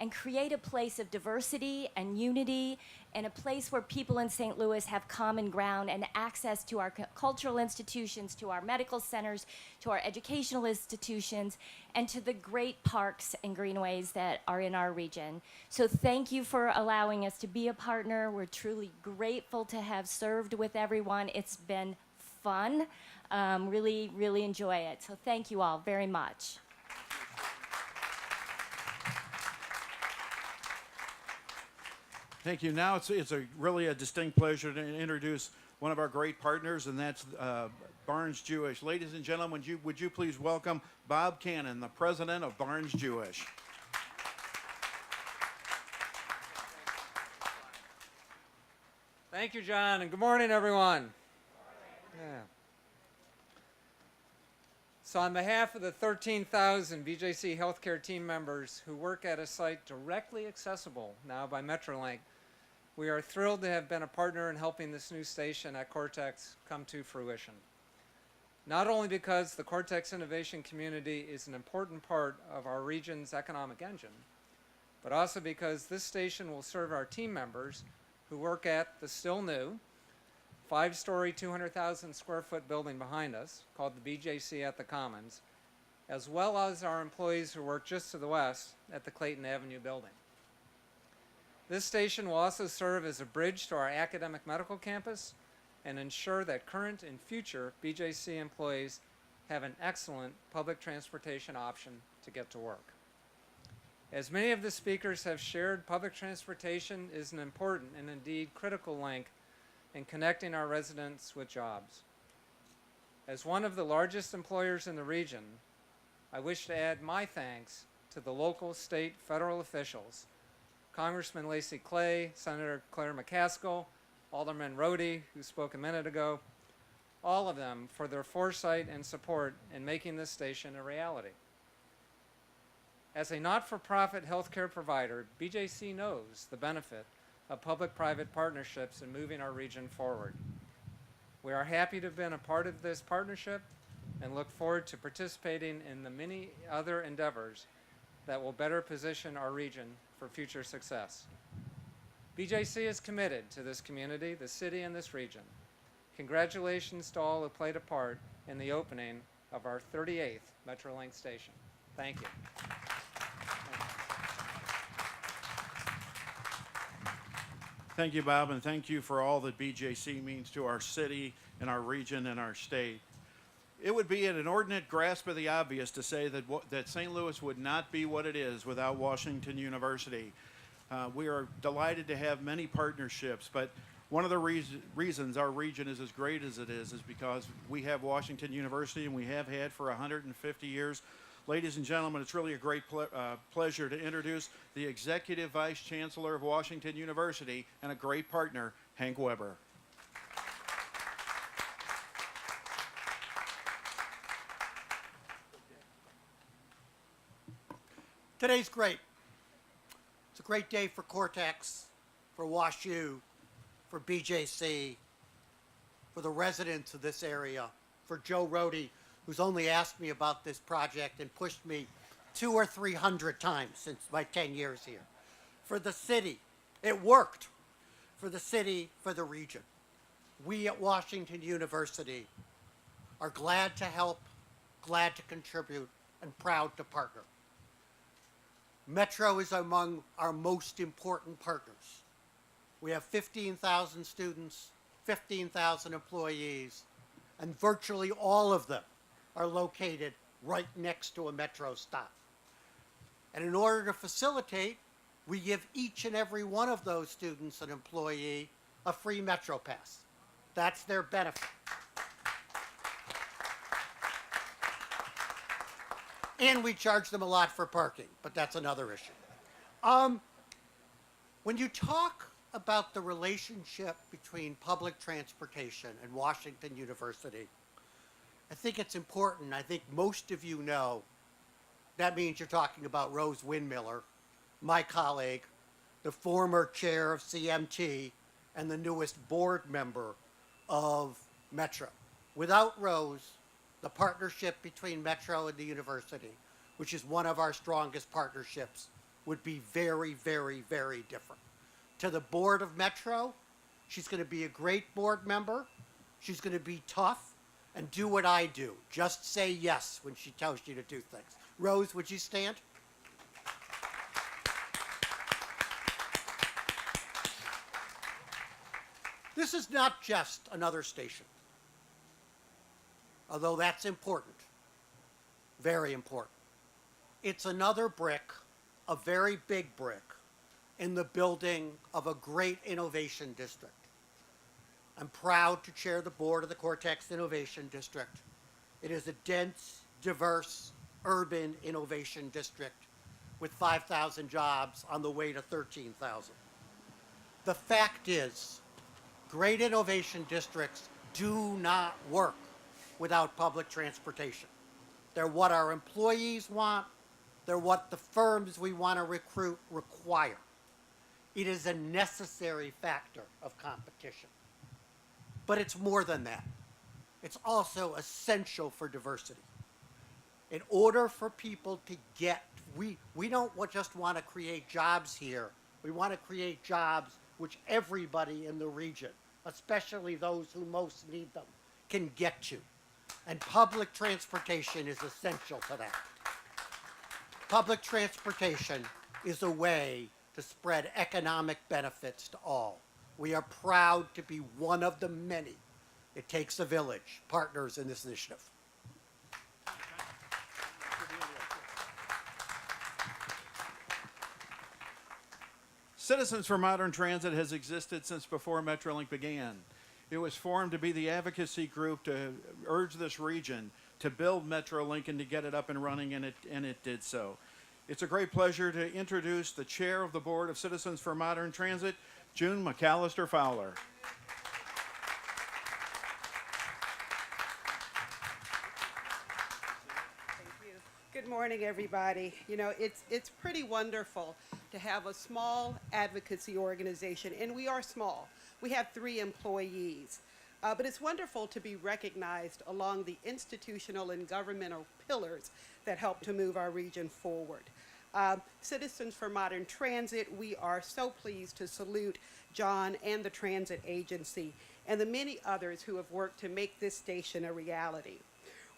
and create a place of diversity and unity and a place where people in St. Louis have common ground and access to our cultural institutions, to our medical centers, to our educational institutions, and to the great parks and greenways that are in our region. So thank you for allowing us to be a partner. We're truly grateful to have served with everyone. It's been fun. Really, really enjoy it. So thank you all very much. Thank you. Now it's really a distinct pleasure to introduce one of our great partners, and that's Barnes Jewish. Ladies and gentlemen, would you please welcome Bob Cannon, the president of Barnes Jewish. Thank you, John, and good morning, everyone. Yeah. So on behalf of the 13,000 BJC healthcare team members who work at a site directly accessible now by Metrolink, we are thrilled to have been a partner in helping this new station at Cortex come to fruition. Not only because the Cortex innovation community is an important part of our region's economic engine, but also because this station will serve our team members who work at the still new 5-story, 200,000 square foot building behind us, called the BJC at the Commons, as well as our employees who work just to the west at the Clayton Avenue building. This station will also serve as a bridge to our academic medical campus and ensure that current and future BJC employees have an excellent public transportation option to get to work. As many of the speakers have shared, public transportation is an important and indeed critical link in connecting our residents with jobs. As one of the largest employers in the region, I wish to add my thanks to the local, state, federal officials, Congressman Lacey Clay, Senator Claire McCaskill, Alderman Rohde, who spoke a minute ago, all of them for their foresight and support in making this station a reality. As a not-for-profit healthcare provider, BJC knows the benefit of public-private partnerships in moving our region forward. We are happy to have been a part of this partnership and look forward to participating in the many other endeavors that will better position our region for future success. BJC is committed to this community, the city, and this region. Congratulations to all who played a part in the opening of our 38th Metrolink station. Thank you. Thank you, Bob, and thank you for all that BJC means to our city and our region and our state. It would be an inordinate grasp of the obvious to say that St. Louis would not be what it is without Washington University. We are delighted to have many partnerships, but one of the reasons our region is as great as it is because we have Washington University, and we have had for 150 years. Ladies and gentlemen, it's really a great pleasure to introduce the Executive Vice Chancellor of Washington University and a great partner, Hank Weber. Today's great. It's a great day for Cortex, for WashU, for BJC, for the residents of this area, for Joe Rohde, who's only asked me about this project and pushed me 200 or 300 times since my 10 years here. For the city, it worked. For the city, for the region. We at Washington University are glad to help, glad to contribute, and proud to partner. Metro is among our most important partners. We have 15,000 students, 15,000 employees, and virtually all of them are located right next to a Metro stop. And in order to facilitate, we give each and every one of those students and employee a free Metro pass. That's their benefit. And we charge them a lot for parking, but that's another issue. When you talk about the relationship between public transportation and Washington University, I think it's important. I think most of you know that means you're talking about Rose Windmiller, my colleague, the former chair of CMT, and the newest board member of Metro. Without Rose, the partnership between Metro and the university, which is one of our strongest partnerships, would be very, very, very different. To the board of Metro, she's going to be a great board member. She's going to be tough and do what I do. Just say yes when she tells you to do things. Rose, would you stand? This is not just another station, although that's important, very important. It's another brick, a very big brick, in the building of a great innovation district. I'm proud to chair the board of the Cortex Innovation District. It is a dense, diverse, urban innovation district with 5,000 jobs on the way to 13,000. The fact is, great innovation districts do not work without public transportation. They're what our employees want. They're what the firms we want to recruit require. It is a necessary factor of competition. But it's more than that. It's also essential for diversity. In order for people to get, we don't just want to create jobs here. We want to create jobs which everybody in the region, especially those who most need them, can get to. And public transportation is essential to that. Public transportation is a way to spread economic benefits to all. We are proud to be one of the many. It takes a village, partners in this initiative. Citizens for Modern Transit has existed since before Metrolink began. It was formed to be the advocacy group to urge this region to build Metrolink and to get it up and running, and it did so. It's a great pleasure to introduce the chair of the board of Citizens for Modern Transit, June McAllister Fowler. Good morning, everybody. You know, it's pretty wonderful to have a small advocacy organization, and we are small. We have 3 employees, but it's wonderful to be recognized along the institutional and governmental pillars that help to move our region forward. Citizens for Modern Transit, we are so pleased to salute John and the Transit Agency and the many others who have worked to make this station a reality.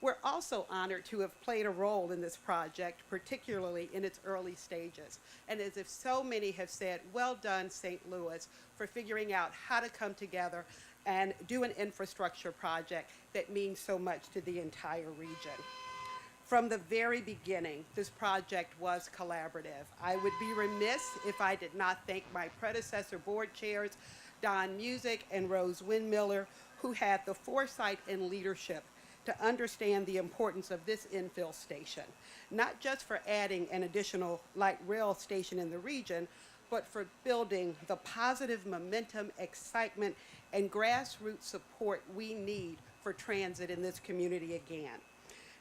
We're also honored to have played a role in this project, particularly in its early stages. And as if so many have said, well done, St. Louis, for figuring out how to come together and do an infrastructure project that means so much to the entire region. From the very beginning, this project was collaborative. I would be remiss if I did not thank my predecessor board chairs, Don Music and Rose Windmiller, who had the foresight and leadership to understand the importance of this infill station, not just for adding an additional light rail station in the region, but for building the positive momentum, excitement, and grassroots support we need for transit in this community again.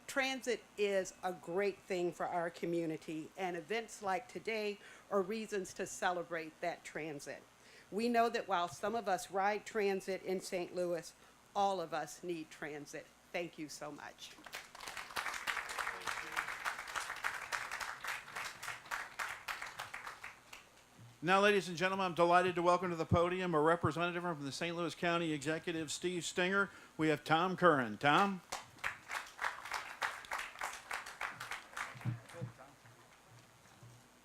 Transit is a great thing for our community, and events like today are reasons to celebrate that transit. We know that while some of us ride transit in St. Louis, all of us need transit. Thank you so much. Now, ladies and gentlemen, I'm delighted to welcome to the podium a representative from the St. Louis County Executive, Steve Stinger. We have Tom Curran. Tom?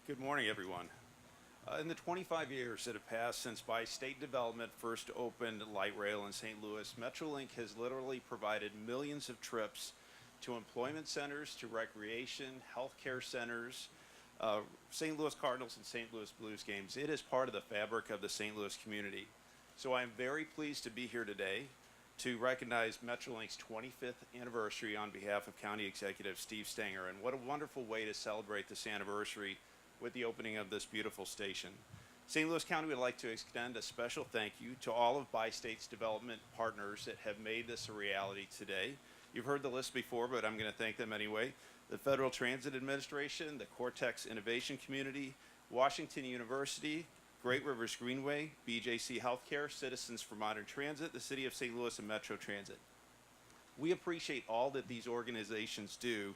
Good morning, everyone. In the 25 years that have passed since by-state development first opened light rail in St. Louis, Metrolink has literally provided millions of trips to employment centers, to recreation, healthcare centers, St. Louis Cardinals and St. Louis Blues games. It is part of the fabric of the St. Louis community. So I am very pleased to be here today to recognize Metrolink's 25th anniversary on behalf of County Executive Steve Stinger. And what a wonderful way to celebrate this anniversary with the opening of this beautiful station. St. Louis County would like to extend a special thank you to all of Bi-State's development partners that have made this a reality today. You've heard the list before, but I'm going to thank them anyway. The Federal Transit Administration, the Cortex Innovation Community, Washington University, Great Rivers Greenway, BJC Healthcare, Citizens for Modern Transit, the City of St. Louis, and Metro Transit. We appreciate all that these organizations do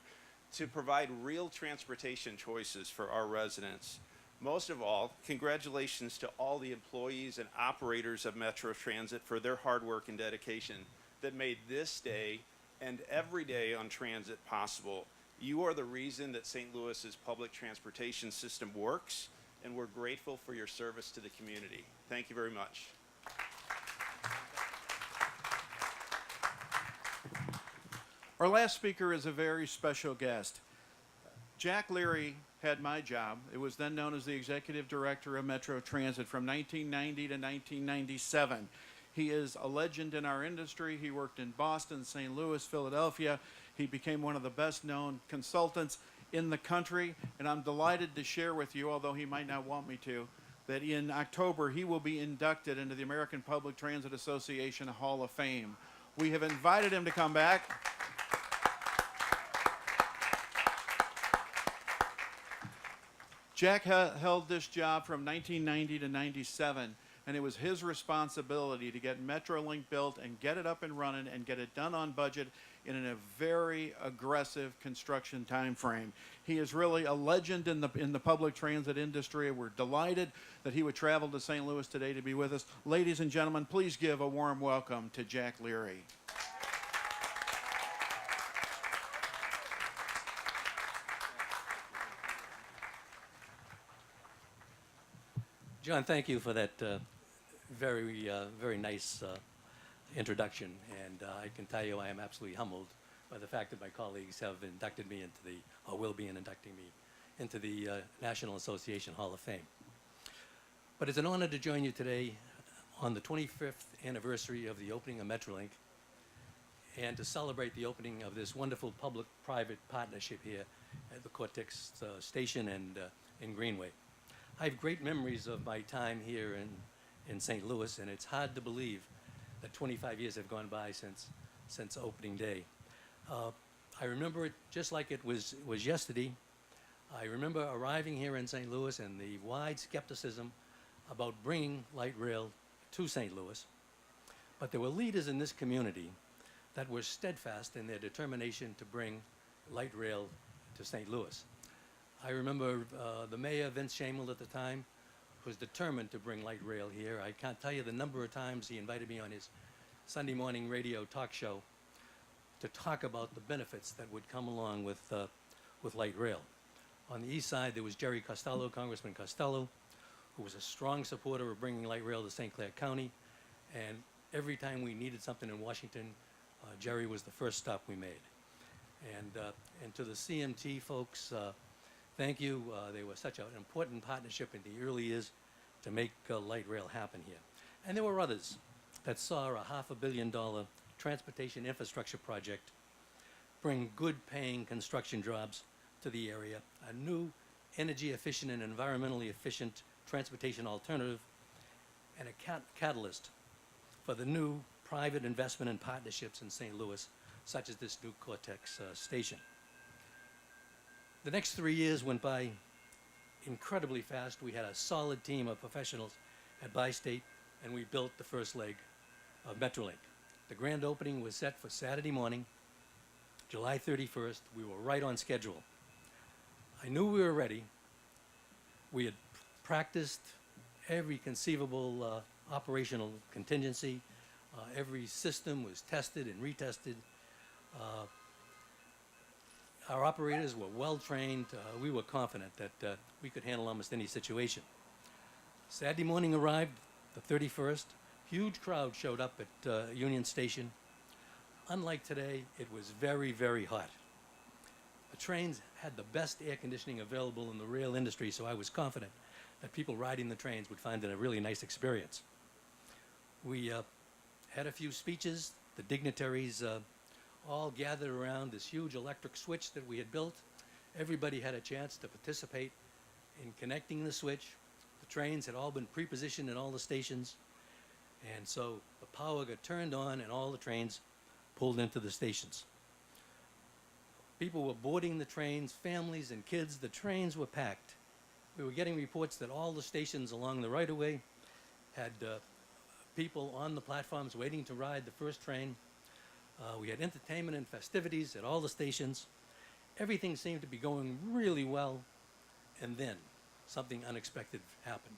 to provide real transportation choices for our residents. Most of all, congratulations to all the employees and operators of Metro Transit for their hard work and dedication that made this day and every day on transit possible. You are the reason that St. Louis's public transportation system works, and we're grateful for your service to the community. Thank you very much. Our last speaker is a very special guest. Jack Leary had my job. It was then known as the Executive Director of Metro Transit from 1990 to 1997. He is a legend in our industry. He worked in Boston, St. Louis, Philadelphia. He became one of the best known consultants in the country, and I'm delighted to share with you, although he might not want me to, that in October he will be inducted into the American Public Transit Association Hall of Fame. We have invited him to come back. Jack held this job from 1990 to 97, and it was his responsibility to get Metrolink built and get it up and running and get it done on budget in a very aggressive construction time frame. He is really a legend in the public transit industry. We're delighted that he would travel to St. Louis today to be with us. Ladies and gentlemen, please give a warm welcome to Jack Leary. John, thank you for that very nice introduction, and I can tell you I am absolutely humbled by the fact that my colleagues have inducted me into or will be inducting me into the National Association Hall of Fame. But it's an honor to join you today on the 25th anniversary of the opening of Metrolink and to celebrate the opening of this wonderful public-private partnership here at the Cortex station and in Greenway. I have great memories of my time here in St. Louis, and it's hard to believe that 25 years have gone by since opening day. I remember it just like it was yesterday. I remember arriving here in St. Louis and the wide skepticism about bringing light rail to St. Louis. But there were leaders in this community that were steadfast in their determination to bring light rail to St. Louis. I remember the mayor, Vince Shamel, at the time, was determined to bring light rail here. I can't tell you the number of times he invited me on his Sunday morning radio talk show to talk about the benefits that would come along with light rail. On the east side, there was Jerry Costello, Congressman Costello, who was a strong supporter of bringing light rail to St. Clair County. And every time we needed something in Washington, Jerry was the first stop we made. And to the CMT folks, thank you. They were such an important partnership in the early years to make light rail happen here. And there were others that saw a $500 million transportation infrastructure project bring good paying construction jobs to the area, a new energy efficient and environmentally efficient transportation alternative, and a catalyst for the new private investment and partnerships in St. Louis, such as this new Cortex station. The next 3 years went by incredibly fast. We had a solid team of professionals at Bi-State, and we built the first leg of Metrolink. The grand opening was set for Saturday morning, July 31st. We were right on schedule. I knew we were ready. We had practiced every conceivable operational contingency. Every system was tested and retested. Our operators were well trained. We were confident that we could handle almost any situation. Saturday morning arrived, the 31st. Huge crowd showed up at Union Station. Unlike today, it was very, very hot. The trains had the best air conditioning available in the rail industry, so I was confident that people riding the trains would find it a really nice experience. We had a few speeches. The dignitaries all gathered around this huge electric switch that we had built. Everybody had a chance to participate in connecting the switch. The trains had all been pre-positioned in all the stations, and so the power got turned on and all the trains pulled into the stations. People were boarding the trains, families and kids. The trains were packed. We were getting reports that all the stations along the right-of-way had people on the platforms waiting to ride the first train. We had entertainment and festivities at all the stations. Everything seemed to be going really well, and then something unexpected happened.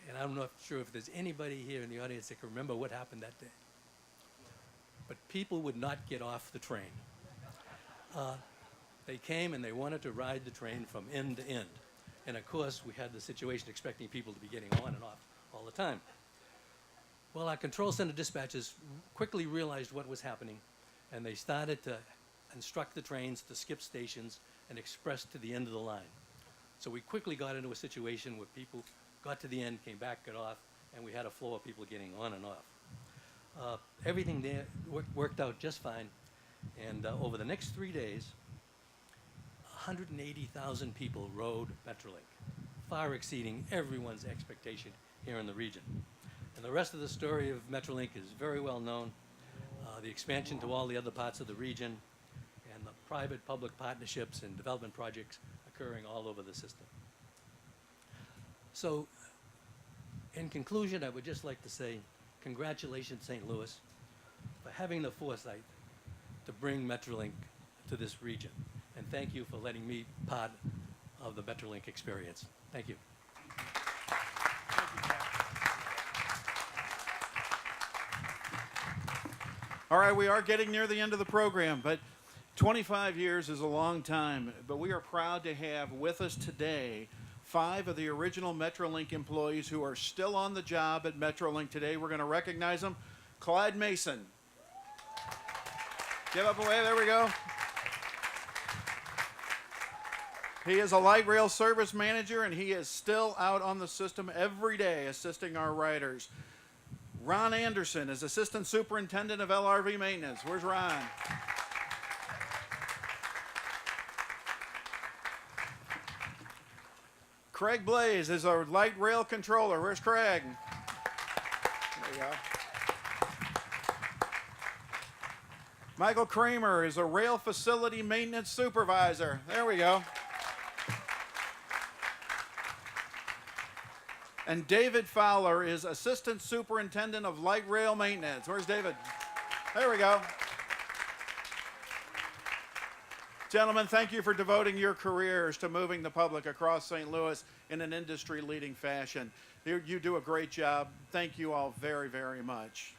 And I'm not sure if there's anybody here in the audience that can remember what happened that day. But people would not get off the train. They came and they wanted to ride the train from end to end. And of course, we had the situation expecting people to be getting on and off all the time. Well, our control center dispatchers quickly realized what was happening, and they started to instruct the trains to skip stations and express to the end of the line. So we quickly got into a situation where people got to the end, came back, got off, and we had a flow of people getting on and off. Everything there worked out just fine, and over the next 3 days, 180,000 people rode Metrolink, far exceeding everyone's expectation here in the region. And the rest of the story of Metrolink is very well known. The expansion to all the other parts of the region and the private-public partnerships and development projects occurring all over the system. So, in conclusion, I would just like to say congratulations, St. Louis, for having the foresight to bring Metrolink to this region. And thank you for letting me part of the Metrolink experience. Thank you. All right, we are getting near the end of the program, but 25 years is a long time. But we are proud to have with us today 5 of the original Metrolink employees who are still on the job at Metrolink today. We're going to recognize them. Clyde Mason. Give up a wave, there we go. He is a light rail service manager, and he is still out on the system every day assisting our riders. Ron Anderson is Assistant Superintendent of LRV Maintenance. Where's Ron? Craig Blaze is our light rail controller. Where's Craig? There you go. Michael Kramer is a rail facility maintenance supervisor. There we go. And David Fowler is Assistant Superintendent of Light Rail Maintenance. Where's David? There we go. Gentlemen, thank you for devoting your careers to moving the public across St. Louis in an industry-leading fashion. You do a great job. Thank you all very, very much.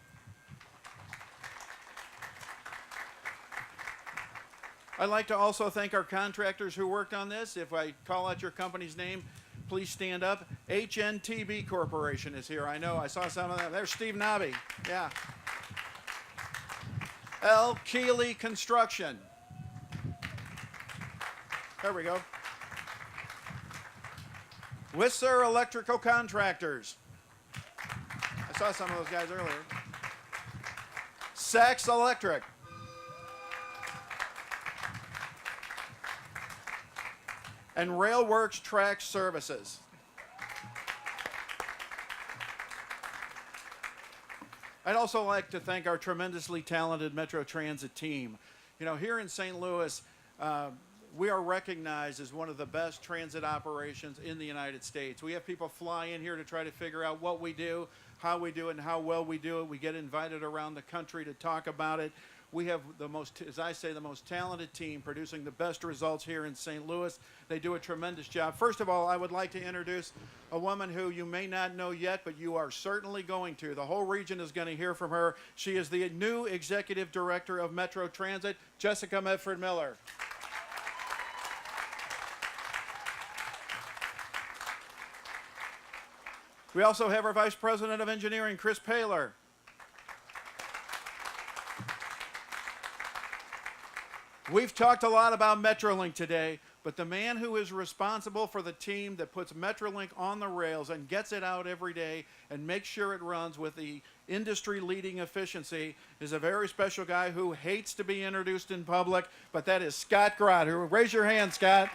I'd like to also thank our contractors who worked on this. If I call out your company's name, please stand up. HNTB Corporation is here. I know, I saw some of them. There's Steve Nobby. Yeah. L. Keeley Construction. There we go. Whistler Electrical Contractors. I saw some of those guys earlier. Sachs Electric. And Railworks Track Services. I'd also like to thank our tremendously talented Metro Transit team. You know, here in St. Louis, we are recognized as one of the best transit operations in the United States. We have people fly in here to try to figure out what we do, how we do it, and how well we do it. We get invited around the country to talk about it. We have the most, as I say, the most talented team producing the best results here in St. Louis. They do a tremendous job. First of all, I would like to introduce a woman who you may not know yet, but you are certainly going to. The whole region is going to hear from her. She is the new Executive Director of Metro Transit, Jessica Medford-Miller. We also have our Vice President of Engineering, Chris Paler. We've talked a lot about Metrolink today, but the man who is responsible for the team that puts Metrolink on the rails and gets it out every day and makes sure it runs with the industry-leading efficiency is a very special guy who hates to be introduced in public, but that is Scott Grott. Raise your hand, Scott.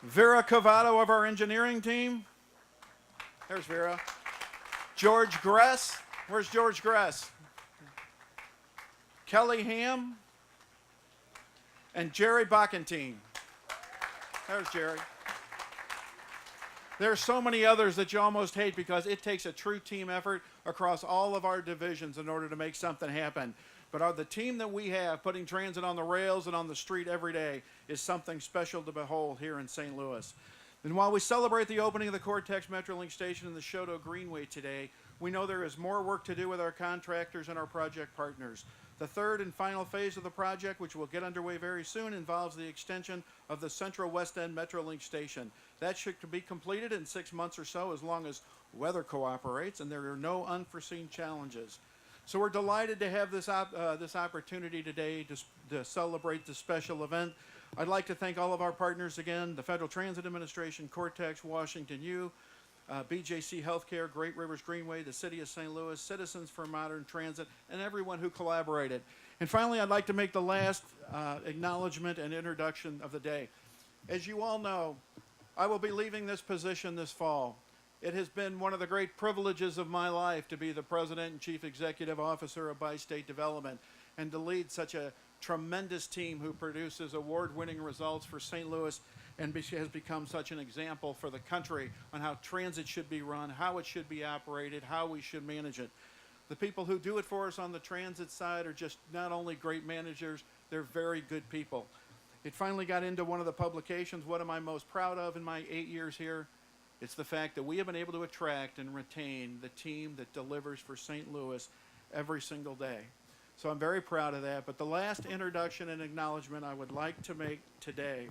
Vera Cavato of our engineering team. There's Vera. George Gress. Where's George Gress? Kelly Ham. And Jerry Bacantine. There's Jerry. There are so many others that you almost hate because it takes a true team effort across all of our divisions in order to make something happen. But the team that we have putting transit on the rails and on the street every day is something special to behold here in St. Louis. And while we celebrate the opening of the Cortex Metrolink station in the Chouteau Greenway today, we know there is more work to do with our contractors and our project partners. The third and final phase of the project, which will get underway very soon, involves the extension of the Central West End Metrolink station. That should be completed in 6 months or so, as long as weather cooperates and there are no unforeseen challenges. So we're delighted to have this opportunity today to celebrate this special event. I'd like to thank all of our partners again, the Federal Transit Administration, Cortex, Washington U, BJC Healthcare, Great Rivers Greenway, the City of St. Louis, Citizens for Modern Transit, and everyone who collaborated. And finally, I'd like to make the last acknowledgement and introduction of the day. As you all know, I will be leaving this position this fall. It has been one of the great privileges of my life to be the President and Chief Executive Officer of Bi-State Development and to lead such a tremendous team who produces award-winning results for St. Louis and has become such an example for the country on how transit should be run, how it should be operated, how we should manage it. The people who do it for us on the transit side are just not only great managers, they're very good people. It finally got into one of the publications. What am I most proud of in my 8 years here? It's the fact that we have been able to attract and retain the team that delivers for St. Louis every single day. So I'm very proud of that. But the last introduction and acknowledgement I would like to make today,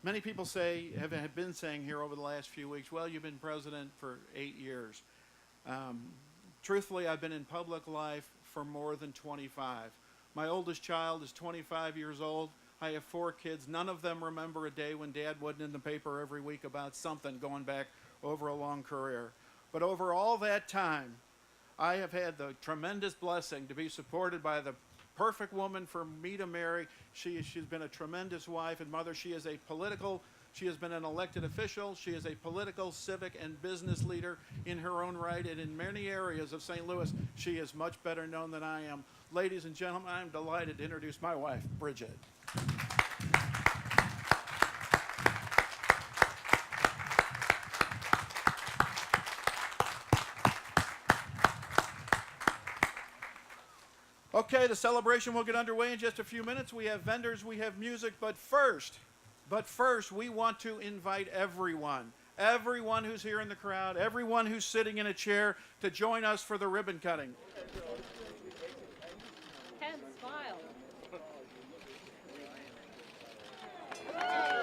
many people have been saying here over the last few weeks, well, you've been president for 8 years. Truthfully, I've been in public life for more than 25. My oldest child is 25 years old. I have 4 kids. None of them remember a day when Dad wasn't in the paper every week about something going back over a long career. But over all that time, I have had the tremendous blessing to be supported by the perfect woman for me to marry. She's been a tremendous wife and mother. She has been an elected official. She is a political, civic, and business leader in her own right. And in many areas of St. Louis, she is much better known than I am. Ladies and gentlemen, I'm delighted to introduce my wife, Bridget. Okay, the celebration will get underway in just a few minutes. We have vendors, we have music, but first, we want to invite everyone who's here in the crowd, everyone who's sitting in a chair to join us for the ribbon cutting. Ken, smile. Yay.